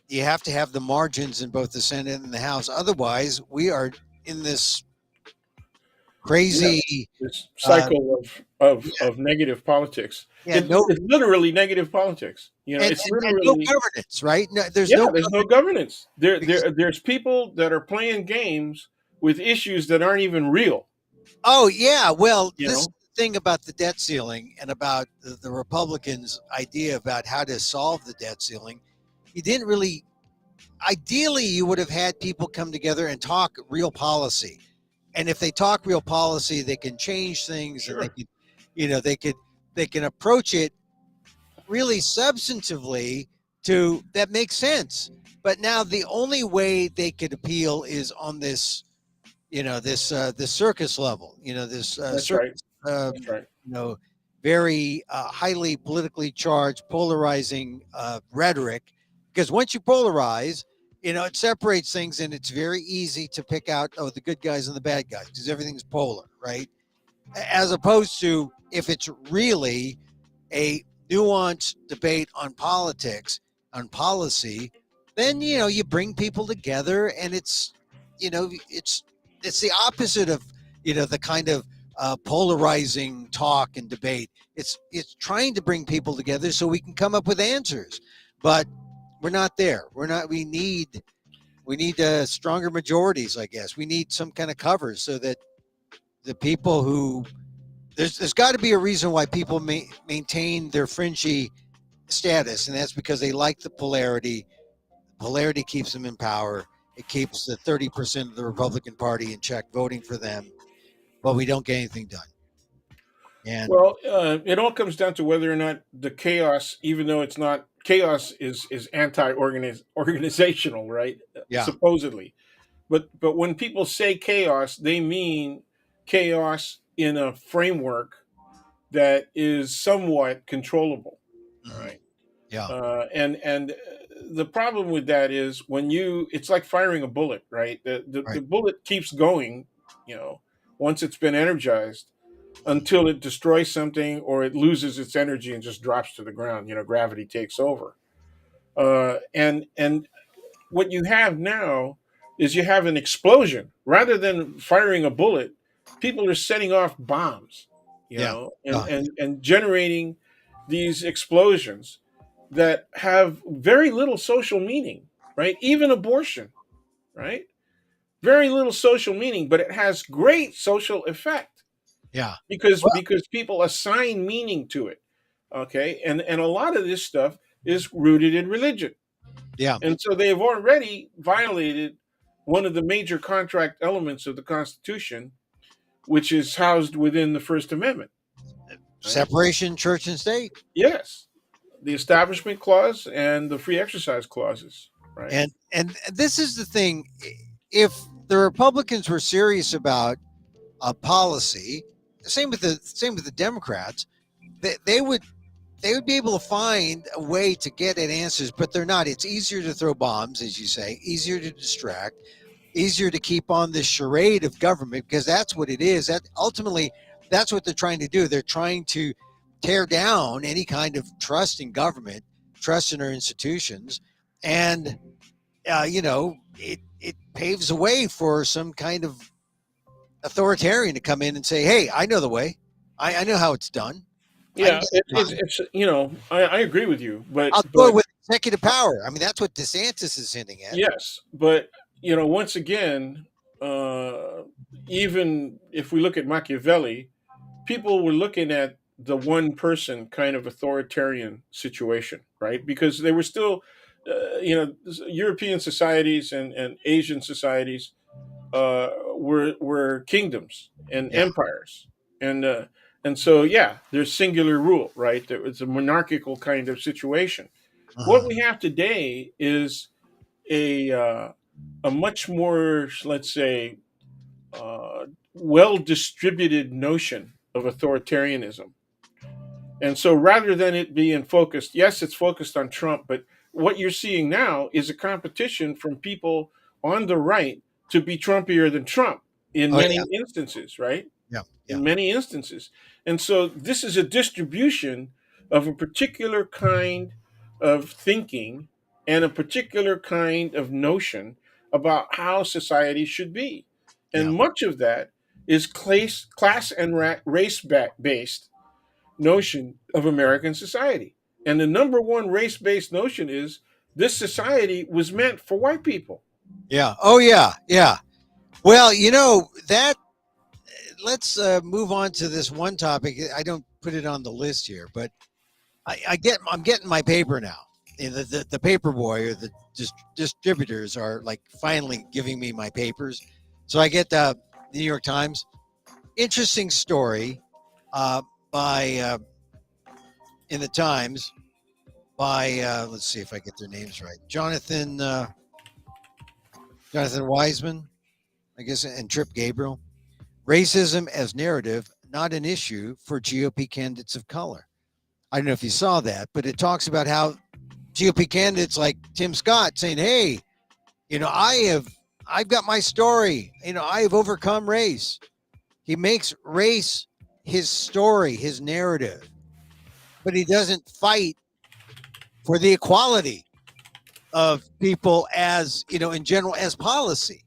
you have to have the margins in both the Senate and the House. Otherwise, we are in this Yeah, crazy, this uh, cycle of yeah, of negative politics. yeah, It's, no, it's literally negative politics. It's and no literally. governance, right? No, there's Yeah, no there's no governance governance. There, because there, there's people that are playing games with issues that aren't even real. oh yeah, well, You this know, thing about the debt ceiling and about the Republicans' idea about how to solve the debt ceiling, you didn't really. Ideally, you would have had people come together and talk real policy, and if they talk real policy, they can change things, and they sure, can, they can approach it really substantively to that makes sense. But now the only way they could appeal is on this this circus level, this that's right. circus, That's right. you know, very highly politically charged, polarizing rhetoric. Because once you polarize, it separates things, and it's very easy to pick out the good guys and the bad guys because everything's polar, right? As opposed to if it's really a nuanced debate on politics, on policy, then you bring people together, and you know it's it's the opposite of the kind of polarizing talk and debate. It's trying to bring people together so we can come up with answers. But we're not there. We're not. We need stronger majorities. I guess we need some kind of cover so that the people who there's got to be a reason why people maintain their fringy status, and that's because they like the polarity. Polarity keeps them in power. It keeps the 30% of the Republican Party in check, voting for them, but we don't get anything done. And Well, it all comes down to whether or not the chaos, even though it's not chaos, is organizational, right? yeah, Supposedly, but when people say chaos, they mean chaos in a framework that is somewhat controllable. All mhm, right, yeah, and the problem with that is when it's like firing a bullet, right? The right, bullet keeps going, you know, once it's been energized until it destroys something or it loses its energy and just drops to the ground. You know, gravity takes over. And what you have now is you have an explosion rather than firing a bullet. People are setting off bombs, you yeah, know, yeah, and generating these explosions that have very little social meaning, right? Even abortion, right? Very little social meaning, but it has great social effect yeah. because Well, because people assign meaning to it. Okay, and a lot of this stuff is rooted in religion, yeah, and so they have already violated one of the major contract elements of the Constitution, which is housed within the First Amendment. Right? separation, church and state, Yes, the Establishment Clause and the Free Exercise Clauses. Right? and this is the thing. If the Republicans were serious about a policy, same with the Democrats, they would be able to find a way to get at answers, but they're not. It's easier to throw bombs, as you say, easier to distract, easier to keep on this charade of government because that's what it is. That ultimately, that's what they're trying to do. They're trying to tear down any kind of trust in government, trust in our institutions, and it paves a way for some kind of authoritarian to come in and say, "Hey, I know the way. I know how it's done. I can Yeah, get it, it it's done. it's you know I agree with you, I'll do it with executive power." I mean, that's what DeSantis is hinting at. yes, but once again, uh, even if we look at Machiavelli, people were looking at the one person kind of authoritarian situation, right? Because they were still, European societies and Asian societies were kingdoms and Yeah. empires, and so yeah, there's singular rule, right? There was a monarchical kind of situation. What Uh-huh. we have today is a uh, a much more, let's say, well distributed notion of authoritarianism. And so rather than it being focused, yes, it's focused on Trump, but what you're seeing now is a competition from people on the right to be Trumpier than Trump in Oh yeah. many instances, right? Yeah. Yeah. In many instances. And so this is a distribution of a particular kind of thinking and a particular kind of notion about how society should be. And Yeah. much of that is class and race based notion of American society. And the number one race based notion is this society was meant for white people. Yeah. Oh yeah. Yeah. Well, that. Let's move on to this one topic. I don't put it on the list here, but I'm getting my paper now. The paper boy or the distributors are like finally giving me my papers. So I get the New York Times. Interesting story uh, by in the Times by let's see if I get their names right. Jonathan Wiseman, I guess, and Trip Gabriel. Racism as narrative, not an issue for GOP candidates of color. I don't know if you saw that, but it talks about how GOP candidates like Tim Scott saying, "Hey, I've got my story. I have overcome race." He makes race his story, his narrative, but he doesn't fight for the equality of people as, in general, as policy.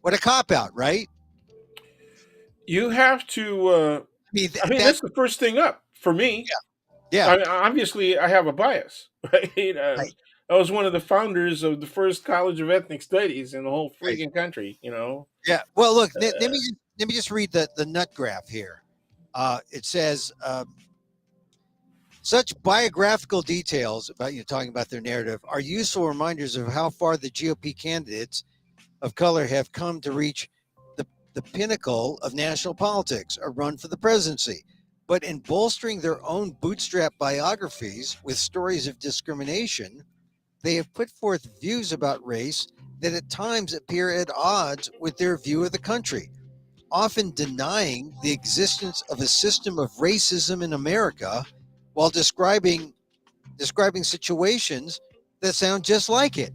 What a cop out, right? You have to, I mean, I mean, that that's the first thing up for me. Yeah. I mean, obviously, I have a bias, right? Right. I was one of the founders of the first College of Ethnic Studies in the whole Right. freaking country. You know. Yeah. Well, look. Let me just read the nut graph here. It says such biographical details about you talking about their narrative are useful reminders of how far the GOP candidates of color have come to reach the, the pinnacle of national politics, a run for the presidency. But in bolstering their own bootstrap biographies with stories of discrimination, they have put forth views about race that at times appear at odds with their view of the country, often denying the existence of a system of racism in America while describing situations that sound just like it.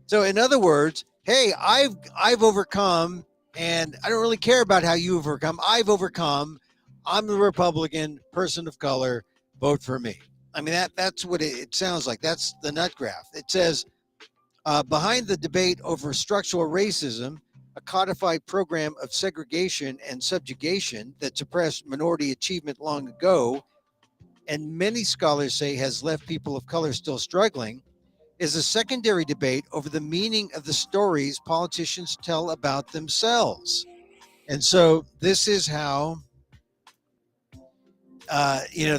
So in other words, hey, I've overcome, and I don't really care about how you overcome. I've overcome. I'm the Republican person of color. Vote for me. I mean that's what it sounds like. That's the nut graph. It says behind the debate over structural racism, a codified program of segregation and subjugation that suppressed minority achievement long ago, and many scholars say has left people of color still struggling, is a secondary debate over the meaning of the stories politicians tell about themselves. And so this is how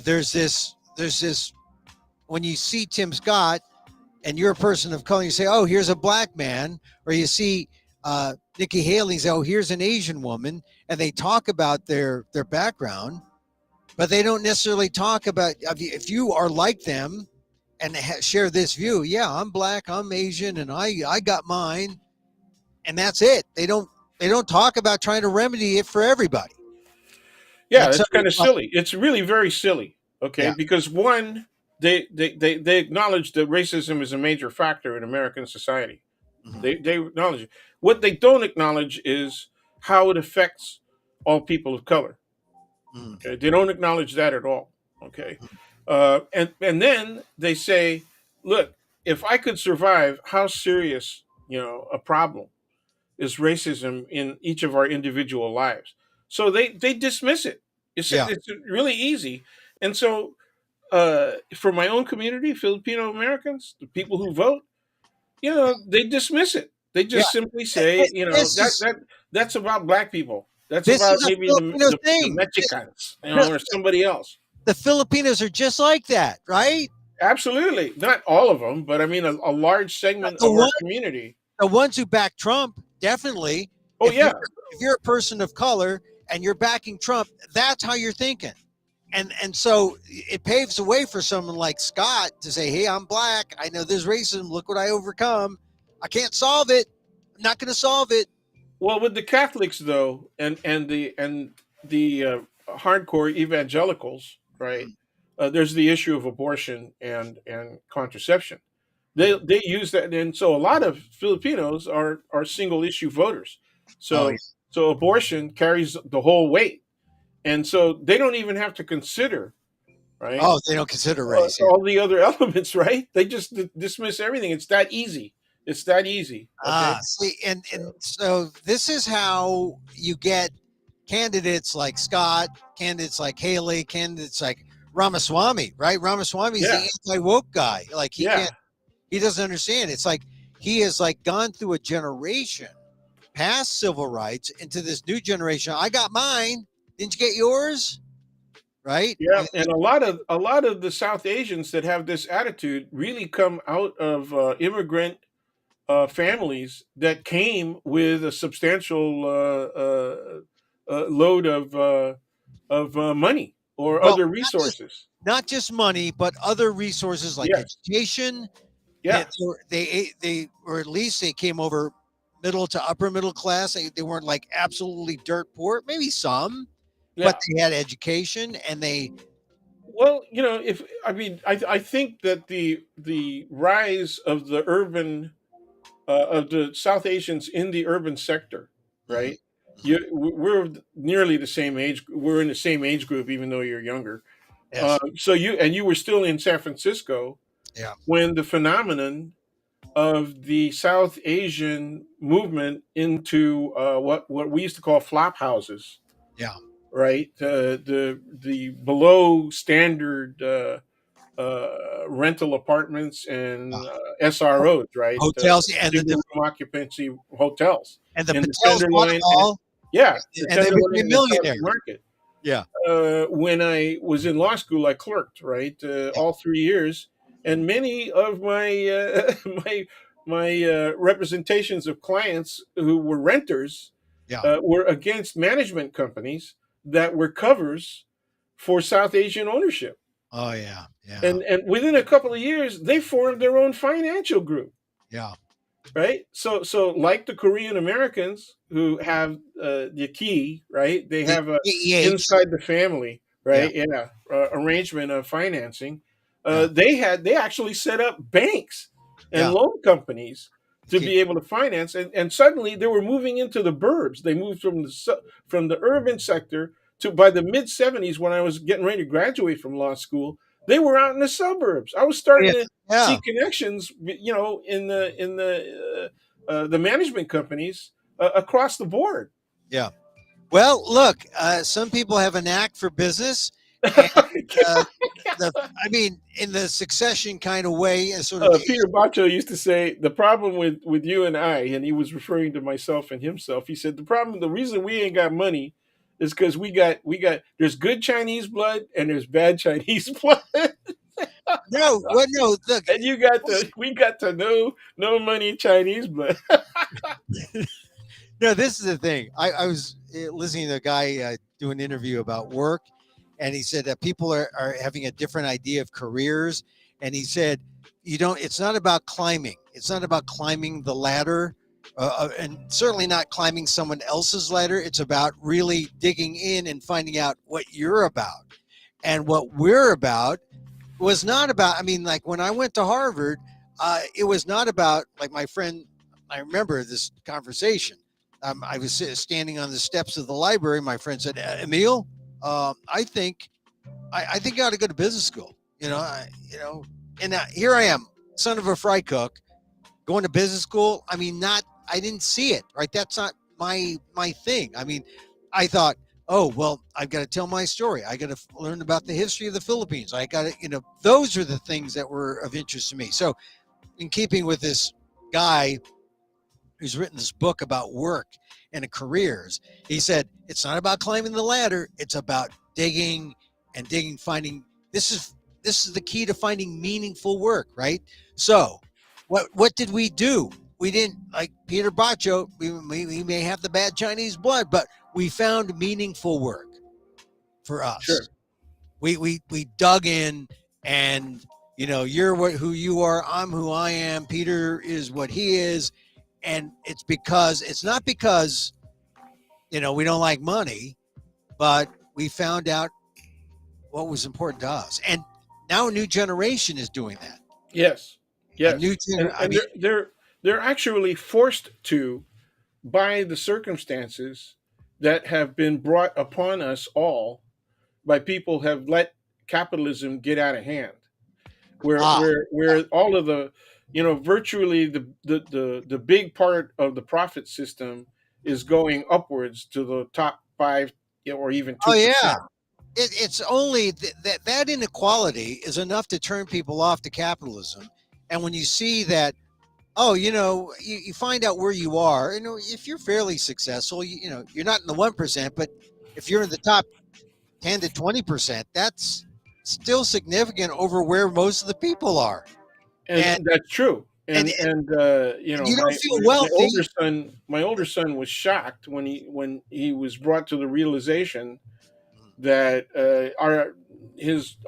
there's this when you see Tim Scott and you're a person of color, you say, oh, here's a black man, or you see Nikki Haley say, oh, here's an Asian woman, and they talk about their background, but they don't necessarily talk about if you are like them and share this view. Yeah, I'm black, I'm Asian, and I got mine, and that's it. They don't talk about trying to remedy it for everybody. Yeah, And so, it's kind of silly. It's really very silly. Okay, yeah, because one, they acknowledge that racism is a major factor in American society. mhm, They acknowledge it. What they don't acknowledge is how it affects all people of color. mhm, Okay, they don't acknowledge that at all. Okay, and then they say, look, if I could survive, how serious a problem is racism in each of our individual lives. So they dismiss it. yeah, It's really easy, and so for my own community, Filipino Americans, the people who vote, they dismiss it. They yeah. just simply say, This is that's about black people. That's this about is a maybe Filipino the thing. Mexicans, The, or somebody else. the Filipinos are just like that, right? Absolutely, not all of them, but I mean a large segment The of our one community. the ones who back Trump, definitely. Oh If you're yeah, if you're a person of color and you're backing Trump, that's how you're thinking. And so it paves the way for someone like Scott to say, "Hey, I'm black. I know there's racism. Look what I overcome. I can't solve it. I'm not going to solve it." well, with the Catholics though, and the hardcore evangelicals, right? There's the issue of abortion and contraception. They use that, and so a lot of Filipinos are single issue voters. Oh, yeah. So abortion carries the whole weight, and so they don't even have to consider, right, Oh, they don't consider race. Yeah. all the other elements, right? They just dismiss everything. It's that easy. It's that easy. Okay. See, and so this is how you get candidates like Scott, candidates like Haley, candidates like Ramaswamy, right? Ramaswamy is the Yeah. anti woke guy. Like Yeah. he doesn't understand. It's like he has like gone through a generation past civil rights into this new generation. I got mine. Didn't you get yours? Right? Yeah, and a lot of the South Asians that have this attitude really come out of immigrant families that came with a substantial load of money or Well, other resources. not just money, but other resources like Yes, education. yeah, They or at least they came over middle to upper middle class. They weren't like absolutely dirt poor. Maybe some, but yeah. they had education and they Well, if I mean, I think that the rise of the urban of the South Asians in the urban sector, mhm, right? We're nearly the same age. We're in the same age group, even though you're younger. yes, So you were still in San Francisco yeah, when the phenomenon of the South Asian movement into what we used to call flop houses, yeah, right? The below standard rental apartments and SROs, right? Hotels and Single room occupancy hotels the in the Patels bought them Tenderloin, and all, yeah, the and they Tenderloin became and the South millionaires. Market. Yeah, When I was in law school, I clerked, right, yeah, all 3 years, and many of my my representations of clients who were renters yeah. were against management companies that were covers for South Asian ownership, Oh yeah, yeah, and within a couple of years, they formed their own financial group, yeah. right? So like the Korean Americans who have the key, right? They The have a EEH. inside the family, Yeah, right? Yeah, arrangement of financing. yeah. They actually set up banks and Yeah. loan companies to Keep, be able to finance, and suddenly they were moving into the burbs. They moved from from the urban sector to, by the mid 70s, when I was getting ready to graduate from law school, they were out in the suburbs. I was starting yeah, to yeah, see connections, in the management companies across the board. yeah. Well, look, some people have a knack for business, and uh, I mean, in the succession kind of way, sort of. Peter Bacho used to say the problem with you and I, and he was referring to myself and himself. He said the reason we ain't got money is because we got there's good Chinese blood and there's bad Chinese blood, No, well, no. Look, and we got to no money Chinese blood. no. This is the thing. I was listening to a guy do an interview about work, and he said that people are having a different idea of careers, and he said, you don't. It's not about climbing. It's not about climbing the ladder. And certainly not climbing someone else's ladder. It's about really digging in and finding out what you're about. And what we're about was not about, I mean, like when I went to Harvard, it was not about, like my friend, I remember this conversation. I was standing on the steps of the library. My friend said, Emil, I think you ought to go to business school. And here I am, son of a fry cook, going to business school. I mean, I didn't see it, right? That's not my thing. I mean, I thought, oh, well, I've got to tell my story. I got to learn about the history of the Philippines. I got to, those are the things that were of interest to me. So, in keeping with this guy who's written this book about work and careers, he said, it's not about climbing the ladder. It's about digging and digging, finding, this is the key to finding meaningful work, right? So, what did we do? We didn't, like Peter Bacho. We may have the bad Chinese blood, but we found meaningful work for us. Sure. We dug in, and you're who you are. I'm who I am. Peter is what he is, and it's not because we don't like money, but we found out what was important to us, and now a new generation is doing that. Yes. A Yes. new And gener- I and mean, they're actually forced to, by the circumstances that have been brought upon us all by people have let capitalism get out of hand, where ah, where where all of the, virtually the big part of the profit system is going upwards to the top 5, or even oh 2%. yeah. It's only that inequality is enough to turn people off to capitalism. And when you see that, oh, you find out where you are. If you're fairly successful, you're not in the 1%, but if you're in the top 10 to 20%, that's still significant over where most of the people are. And And that's true. and, And you don't my, feel my wealthy. older son was shocked when he was brought to the realization that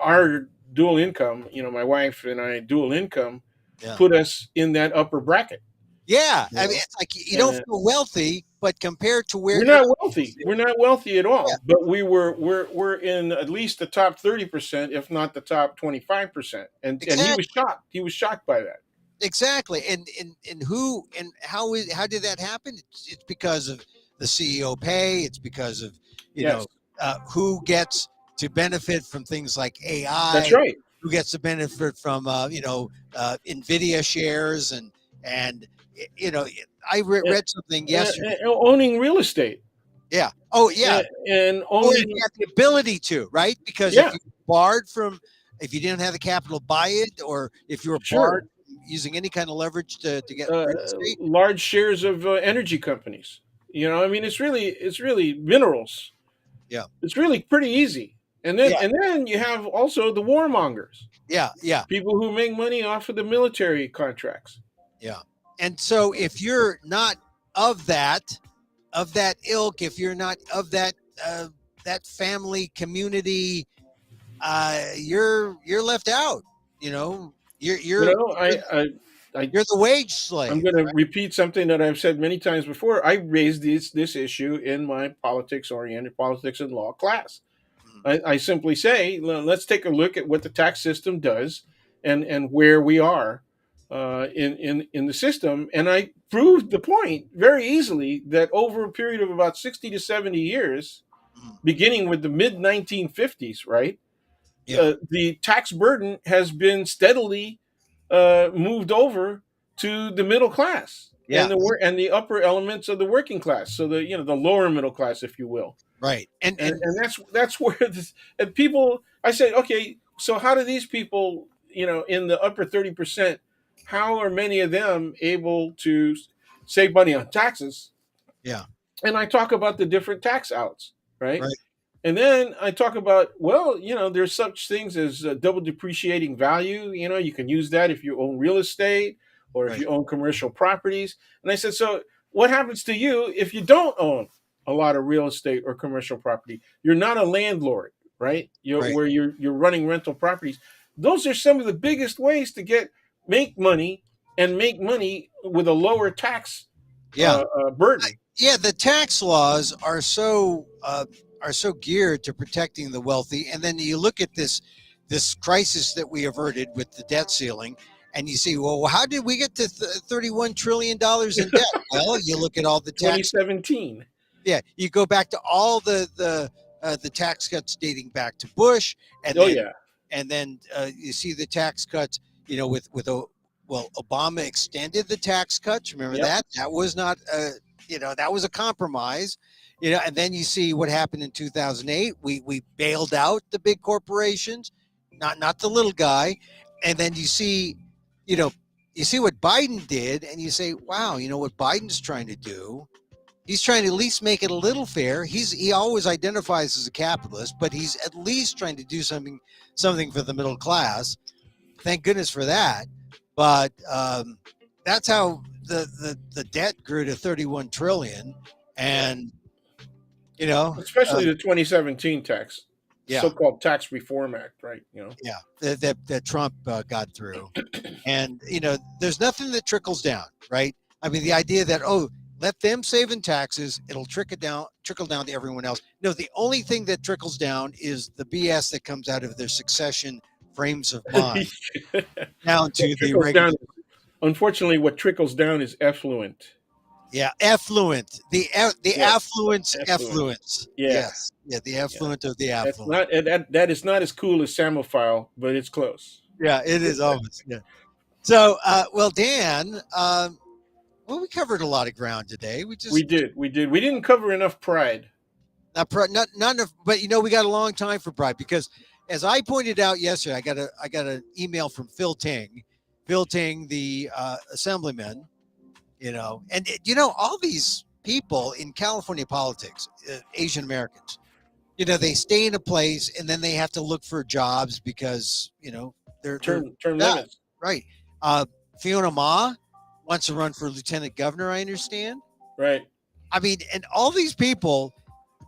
our dual income, my wife and I dual income, Yeah. put us in that upper bracket. Yeah. You I mean, know, it's like you don't and feel wealthy, but compared to where we're you're not not wealthy. wealthy. We're not wealthy at Yeah, all. But we're in at least the top 30%, if not the top 25%. And he was exactly. shocked. He was shocked by that. Exactly. And who and how did that happen? It's because of the CEO pay. It's because of Yes, who gets to benefit from things like that's AI, right. who gets to benefit from Nvidia shares, and you know I Uh, read something yesterday. Owning real estate. Yeah. Oh, yeah. and Or only if you have the ability to, right? Because if yeah, you barred from, if you didn't have the capital to buy it, or if you were sure, barred from using any kind of leverage to get real estate. large shares of energy companies. I mean, it's really minerals. Yeah. It's really pretty easy. And then Yeah. and then you have also the warmongers, Yeah. Yeah. people who make money off of the military contracts. Yeah. And so if you're not of that ilk, if you're not of that family community, you're left out. You know, you're You you're know, you're, I you're the wage I'm slave. going to repeat something that I've said many times before. I raised this issue in my politics and law class. Mhm. I simply say, let's take a look at what the tax system does, and where we are in the system. And I proved the point very easily that over a period of about 60 to 70 years, Mhm. beginning with the mid 1950s, right, Yeah. the tax burden has been steadily moved over to the middle class Yeah. and the upper elements of the working class. So the lower middle class, if you will. Right. And And that's where this, and people, I say, okay, so how do these people, in the upper 30%, how are many of them able to save money on taxes? yeah. And I talk about the different tax outs, right? Right. And then I talk about, well, there's such things as double depreciating value. You can use that if you own real estate or if Right. you own commercial properties. And I said, so what happens to you if you don't own a lot of real estate or commercial property? You're not a landlord, right? Right. You're running rental properties. Those are some of the biggest ways to make money, and make money with a lower tax Yeah. burden. Yeah. The tax laws are so geared to protecting the wealthy, and then you look at this crisis that we averted with the debt ceiling, and you see, well, how did we get to $31 trillion in debt? Well, you look at all the tax. 2017. Yeah, you go back to all the tax cuts dating back to Bush, and Oh then yeah. you see the tax cuts. Well, Obama extended the tax cuts. Remember Yep. that? That was not that was a compromise. And then you see what happened in 2008. We bailed out the big corporations, not the little guy, and then you know you see what Biden did, and you say, wow, what Biden's trying to do. He's trying to at least make it a little fair. He always identifies as a capitalist, but he's at least trying to do something for the middle class. Thank goodness for that. But that's how the debt grew to 31 trillion, and you know, uh, Especially the 2017 yeah, so-called Tax Reform Act, right? yeah, that Trump got through, and there's nothing that trickles down, right? I mean, the idea that let them save in taxes, it'll trickle down to everyone else. No, the only thing that trickles down is the BS that comes out of their succession frames of mind down What to the trickles down? regular. Unfortunately, what trickles down is effluent. Yeah, effluent. The Yes, affluence effluent. effluence. Yeah, Yes. Yeah, the yeah. effluent of the That's affluent. not that is not as cool as psammophile, but it's close. Yeah, it is almost. Yeah. So, well, Dan, well, we covered a lot of ground today. We We just did, we did. We didn't cover enough pride. not enough, but we got a long time for pride because, as I pointed out yesterday, I got an email from Phil Ting, the assemblyman. And all these people in California politics, Asian Americans. They stay in a place and then they have to look for jobs because they're Term yeah, limits, right. Uh, Fiona Ma wants to run for lieutenant governor. I understand. right? I mean, and all these people,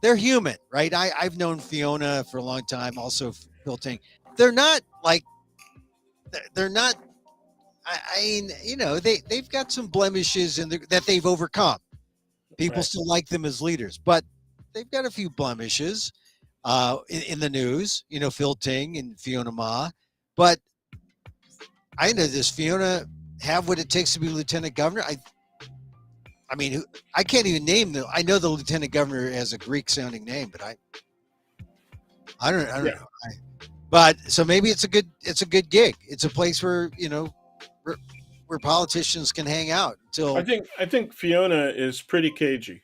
they're human, right? I've known Fiona for a long time. Also, Phil Ting. They're not like they're not. I mean, they've got some blemishes that they've overcome. People Right. still like them as leaders, but they've got a few blemishes in the news. Phil Ting and Fiona Ma. But I know, does Fiona have what it takes to be lieutenant governor? I mean, I can't even name them. I know the lieutenant governor has a Greek sounding name, but I don't Yeah. know. But so maybe it's a good gig. It's a place where where politicians can hang out until. I think Fiona is pretty cagey.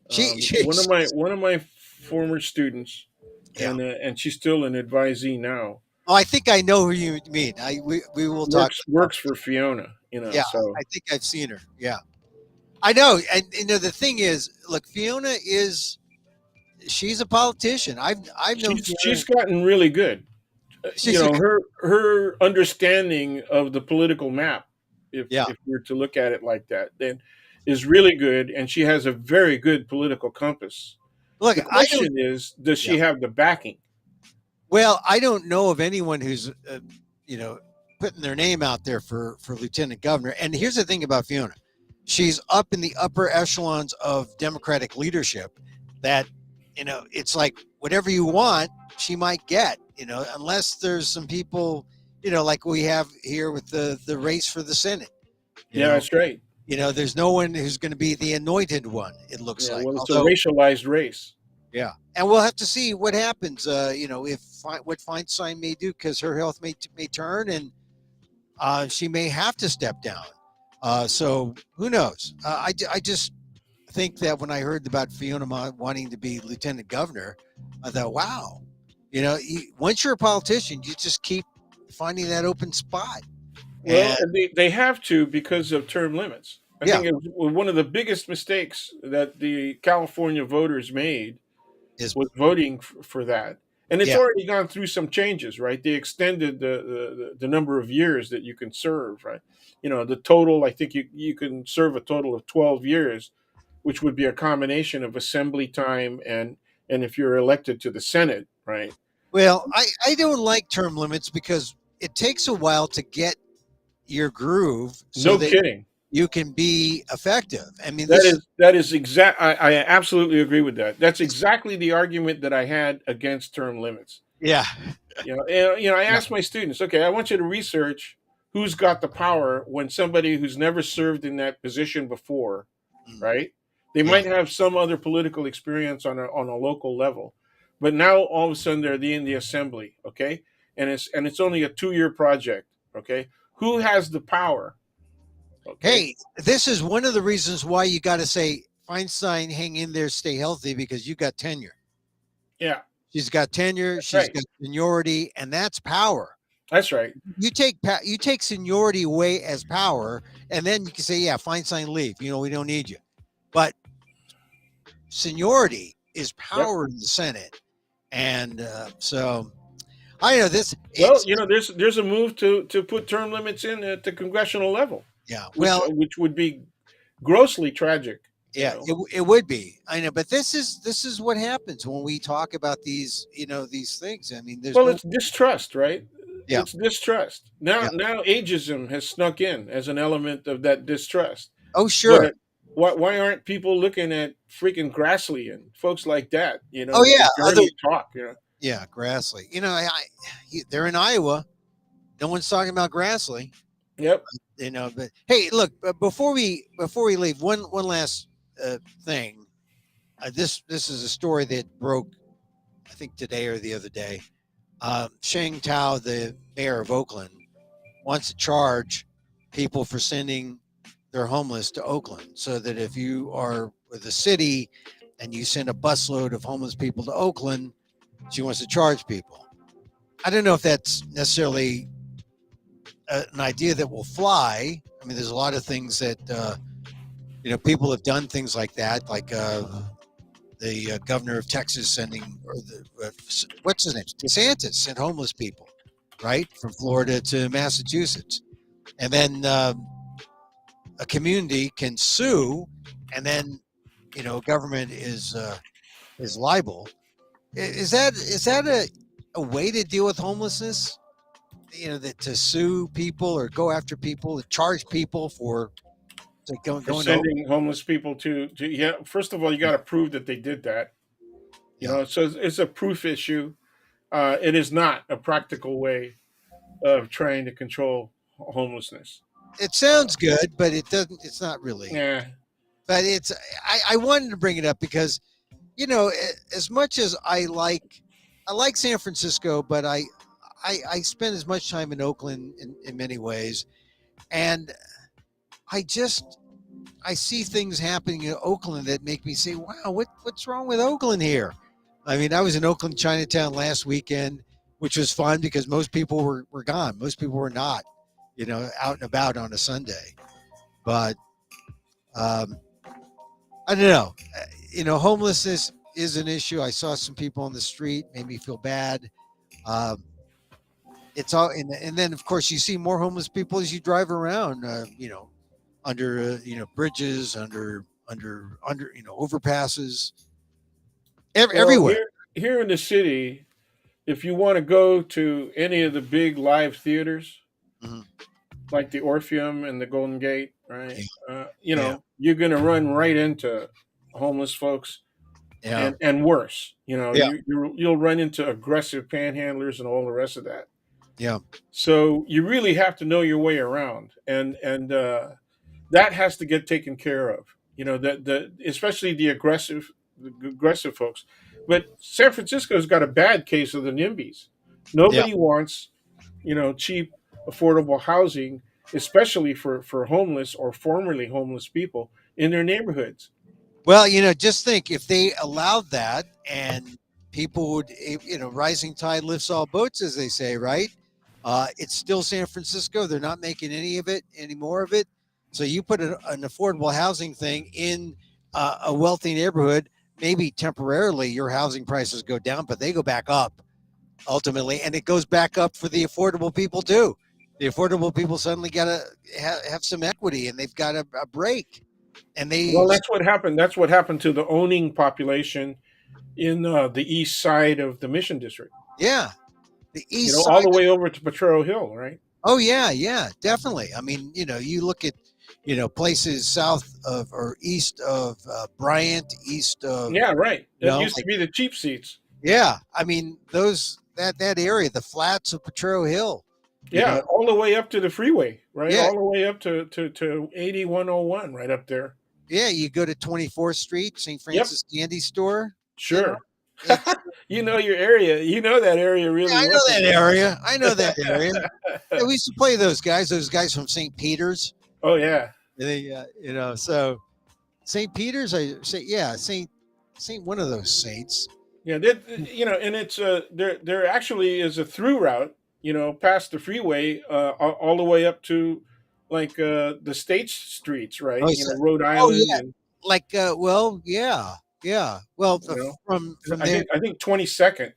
She One of my former students, yeah. and she's still an advisee now. Oh, I think I know who you mean. We will talk about Works for Fiona, you know. yeah, So I think I've seen her. Yeah. I know. And the thing is, look, Fiona is she's a politician. I've known she's Fiona. gotten really good. You She's a know, her understanding of the political map, yeah. if we're to look at it like that, then is really good, and she has a very good political compass. Look, The I don't question is, does yeah. she have the backing? Well, I don't know of anyone who's you know, putting their name out there for lieutenant governor. And here's the thing about Fiona. She's up in the upper echelons of Democratic leadership that, it's like whatever you want, she might get, unless there's some people, like we have here with the race for the Senate, you Yeah, know, that's right. there's no one who's going to be the anointed one, it looks Yeah, like. well, it's a Although, racialized race. yeah. And we'll have to see what happens, if what Feinstein may do, because her health may turn and she may have to step down. So who knows? I just think that when I heard about Fiona wanting to be lieutenant governor, I thought, wow, once you're a politician, you just keep finding that open spot. Well, And they have to because of term limits. I yeah, think it was one of the biggest mistakes that the California voters made is was voting for that. And it's yeah. already gone through some changes, right? They extended the number of years that you can serve, right? You know, the total, I think you can serve a total of 12 years, which would be a combination of assembly time and if you're elected to the Senate, right? Well, I don't like term limits because it takes a while to get your groove so No that kidding. you can be effective. I mean, this is That is exact. I absolutely agree with that. That's exactly the argument that I had against term limits. yeah, I yeah. asked my students, okay, I want you to research who's got the power when somebody who's never served in that position before, Mm, right? They yeah. might have some other political experience on a local level, but now all of a sudden they're in the assembly, okay, and it's only a 2 year project, okay. Who has the power, okay? Hey, this is one of the reasons why you got to say Feinstein, hang in there, stay healthy, because you got tenure. Yeah, She's got tenure, that's she's right. got seniority, and that's power. That's right. You take seniority away as power, and then you can say, yeah, Feinstein, leave. We don't need you. But seniority is Yep. power in the Senate, and so I know this. Well, It's there's a move to put term limits in at the congressional level, yeah. Well, which would be grossly tragic. You yeah, know. it would be. I know, but this is what happens when we talk about these, these things. I mean, there's Well, no it's distrust, right? yeah, It's distrust. yeah. Now ageism has snuck in as an element of that distrust. Oh, sure. But why aren't people looking at freaking Grassley and folks like that? Oh, That yeah. could Other barely talk. yeah, Grassley. They're in Iowa. No one's talking about Grassley. Yep. But hey, look. Before we leave, one last thing. This is a story that broke, I think today or the other day. Sheng Tao, the mayor of Oakland, wants to charge people for sending their homeless to Oakland, so that if you are with the city and you send a busload of homeless people to Oakland, she wants to charge people. I don't know if that's necessarily an idea that will fly. I mean, there's a lot of things that people have done things like that, like the governor of Texas sending, or what's his name, DeSantis sent homeless people, right, from Florida to Massachusetts, and then a community can sue, and then government is liable. Is that a way to deal with homelessness? That to sue people or go after people, to charge people for For going to sending homeless people to yeah. First of all, you got to prove that they did that. yeah. So it's a proof issue. It is not a practical way of trying to control homelessness. It sounds good, but it doesn't. It's not really. Yeah. But it's. I wanted to bring it up because as much as I like San Francisco, but I spend as much time in Oakland in many ways, and I just I see things happening in Oakland that make me say, "Wow, what's wrong with Oakland here?" I mean, I was in Oakland Chinatown last weekend, which was fun because most people were gone. Most people were not, out and about on a Sunday. But um, I don't know. Homelessness is an issue. I saw some people on the street, made me feel bad. Um, it's all, and then of course you see more homeless people as you drive around. Under bridges, under overpasses, Well, everywhere. here in the city, if you want to go to any of the big live theaters, Mhm. like the Orpheum and the Golden Gate, right? Yeah, yeah, You're going to run right into homeless folks, yeah, and worse. yeah, You'll run into aggressive panhandlers and all the rest of that. yeah, So you really have to know your way around, and that has to get taken care of. The especially the aggressive folks. But San Francisco's got a bad case of the NIMBYs. yeah. Nobody wants cheap, affordable housing, especially for homeless or formerly homeless people in their neighborhoods. Well, just think if they allowed that and people would, rising tide lifts all boats, as they say, right? It's still San Francisco. They're not making any more of it. So you put an affordable housing thing in a wealthy neighborhood, maybe temporarily your housing prices go down, but they go back up ultimately. And it goes back up for the affordable people too. The affordable people suddenly got to have some equity and they've got a break. And they, Well, that's what happened. That's what happened to the owning population in the east side of the Mission District. yeah, the east All side. the way over to Potrero Hill, right? Oh yeah, yeah, definitely. I mean, you look at, places south of or east of Bryant, east of, Yeah, right. That used to like, be the cheap seats. yeah. I mean, that area, the flats of Potrero Hill, you Yeah, know, all the way up to the freeway, right? yeah, All the way up to 8101, right up there. yeah. You go to 24th Street, St. Yep, Francis Candy Store. You know, sure. it's You know your area. You know that area yeah, really I well. know that area. I know that area. Yeah, we used to play those guys. Those guys from St. Peter's. Oh yeah, They, so St. Peter's. I say, yeah, Saint one of those saints. yeah. And it's there actually is a through route. Past the freeway, all the way up to like the state streets, right? Oh, so, Rhode oh Island, yeah, and like well, yeah, yeah. Well, you know, from I there, think 22nd.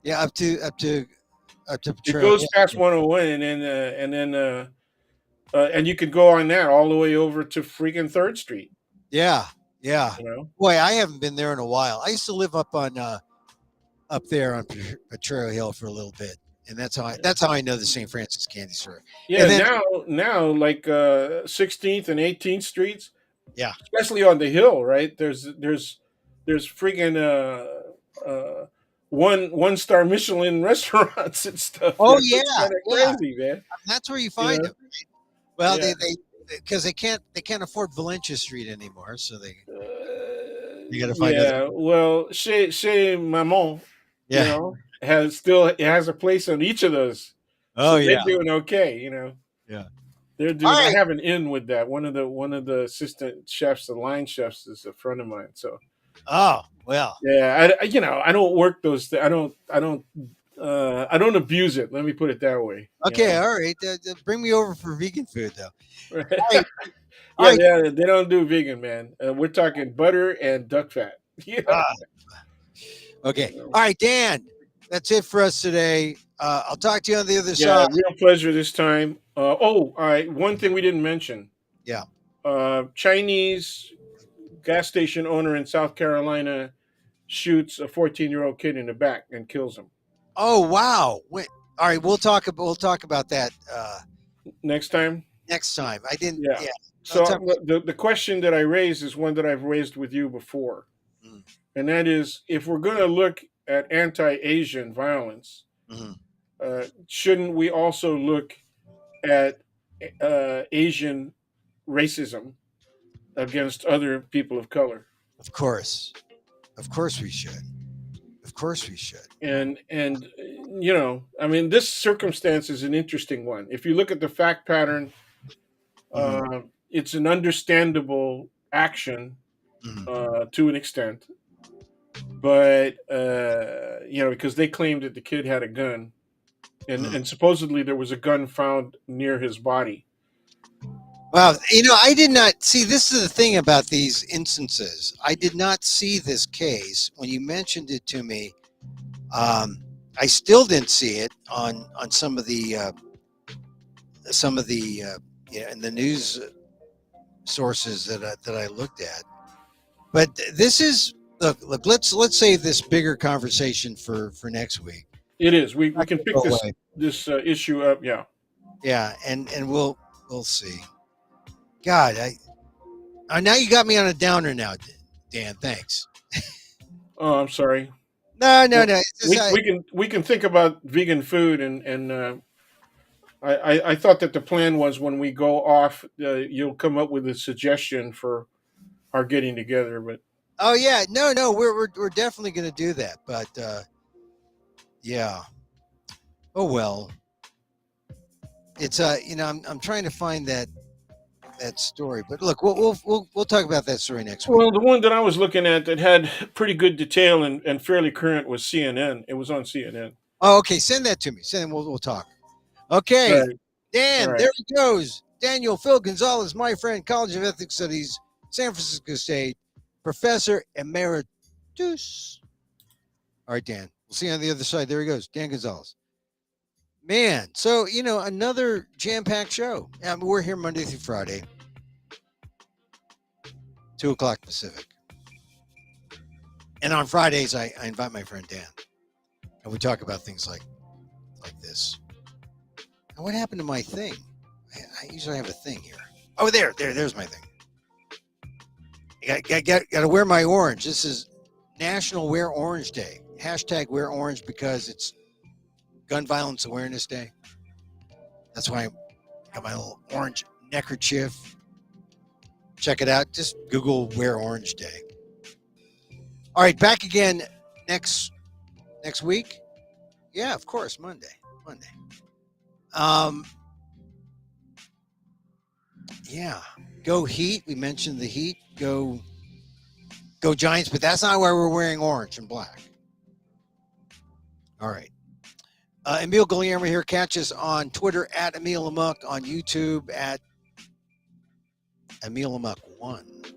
yeah, up to It Trail. goes past 101, and you could go on that all the way over to freaking Third Street. Yeah, yeah. You know, Boy, I haven't been there in a while. I used to live up there on Potrero Hill for a little bit, and that's how I know the St. Francis Candy Store. yeah. And then Now like 16th and 18th streets, yeah, especially on the hill, right? There's freaking one star Michelin restaurants and stuff oh there. yeah, It's kind of yeah. crazy, man. That's where you You find know, them. Well, yeah. because they can't afford Valencia Street anymore, so they got to find other. Yeah. Well, chez Maman, Yeah. it has a place on each of those, Oh so they're yeah. doing okay. Yeah. They're All doing. I right. have an in with that. One of the assistant chefs, the line chefs, is a friend of mine. So Oh well. yeah, I don't work those. I don't abuse it. Let me put it that way. Okay. All right. Bring me over for vegan food though. Right? All right. All Yeah, right. they don't do vegan, man. We're talking butter and duck fat. Yeah. Ah, okay. All right, Dan. That's it for us today. I'll talk to you on the other Yeah, side. real pleasure this time. All right. One thing we didn't mention: Yeah. Chinese gas station owner in South Carolina shoots a 14-year-old kid in the back and kills him. Oh wow. All right. We'll talk about that Next time, next time. I didn't. yeah. Yeah. I'll So talk. the question that I raised is one that I've raised with you before, Mm, and that is, if we're going to look at anti-Asian violence, mhm. shouldn't we also look at Asian racism against other people of color? Of course. Of course we should. Of course we should. And I this circumstance is an interesting one. If you look at the fact pattern, Mhm. it's an understandable action to an extent, but because they claimed that the kid had a gun, and supposedly there was a gun found near his body. Wow, I did not see. This is the thing about these instances. I did not see this case when you mentioned it to me. I still didn't see it on some of the in the news sources that I looked at. But this is look. Let's save this bigger conversation for next week. It is. We Not can gonna pick go this away. issue up. Yeah. Yeah, and we'll see. God, now you got me on a downer now, Dan. Thanks. Oh, I'm sorry. No. Well, It's just, we can think about vegan food, and I thought that the plan was when we go off, you'll come up with a suggestion for our getting together. But oh yeah, no, we're definitely gonna do that. But yeah. Oh well. It's I'm trying to find that story. But look, we'll talk about that story next week. well, the one that I was looking at that had pretty good detail and fairly current was CNN. It was on CNN. Oh, okay. Send that to me. Send. We'll talk. All Okay, right. All Dan. right. There he goes. Daniel Phil Gonzales, my friend, College of Ethics Studies, San Francisco State, Professor Emeritus. All right, Dan. We'll see you on the other side. There he goes, Dan Gonzales. Man, so another jam-packed show. We're here Monday through Friday, 2:00 Pacific, and on Fridays I invite my friend Dan, and we talk about things like this. And what happened to my thing? I usually have a thing here. Oh, there's my thing. Got to wear my orange. This is National Wear Orange Day. Hashtag Wear Orange because it's Gun Violence Awareness Day. That's why I got my little orange neckerchief. Check it out. Just Google Wear Orange Day. All right, back again next week. Yeah, of course, Monday. Yeah, go Heat. We mentioned the Heat. Go Giants, but that's not why we're wearing orange and black. All right. Emil Guillermo here. Catch us on Twitter at Emil Amok, on YouTube at Emil Amok1,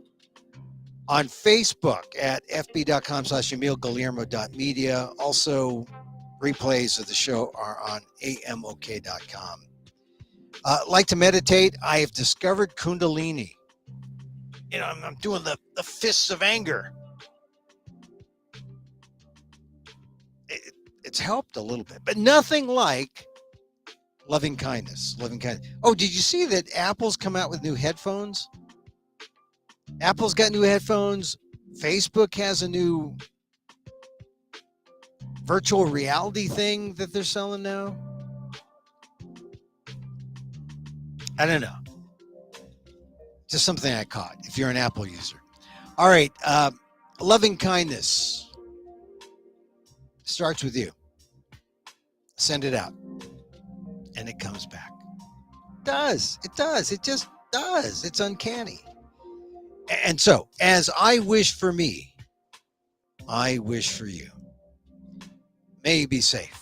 on Facebook at fb.com/EmilGuillermo.media. Also, replays of the show are on amok.com. Like to meditate? I have discovered Kundalini. I'm doing the fists of anger. It's helped a little bit, but nothing like loving kindness. Oh, did you see that Apple's come out with new headphones? Apple's got new headphones. Facebook has a new virtual reality thing that they're selling now. I don't know. Just something I caught if you're an Apple user. All right. Loving kindness starts with you. Send it out. And it comes back. It does. It just does. It's uncanny. And so, as I wish for me, I wish for you. May you be safe.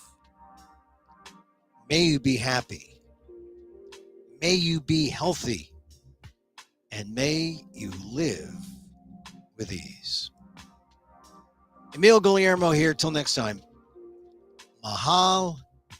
May you be happy. May you be healthy. And may you live with ease. Emil Guillermo here. Till next time. Mahal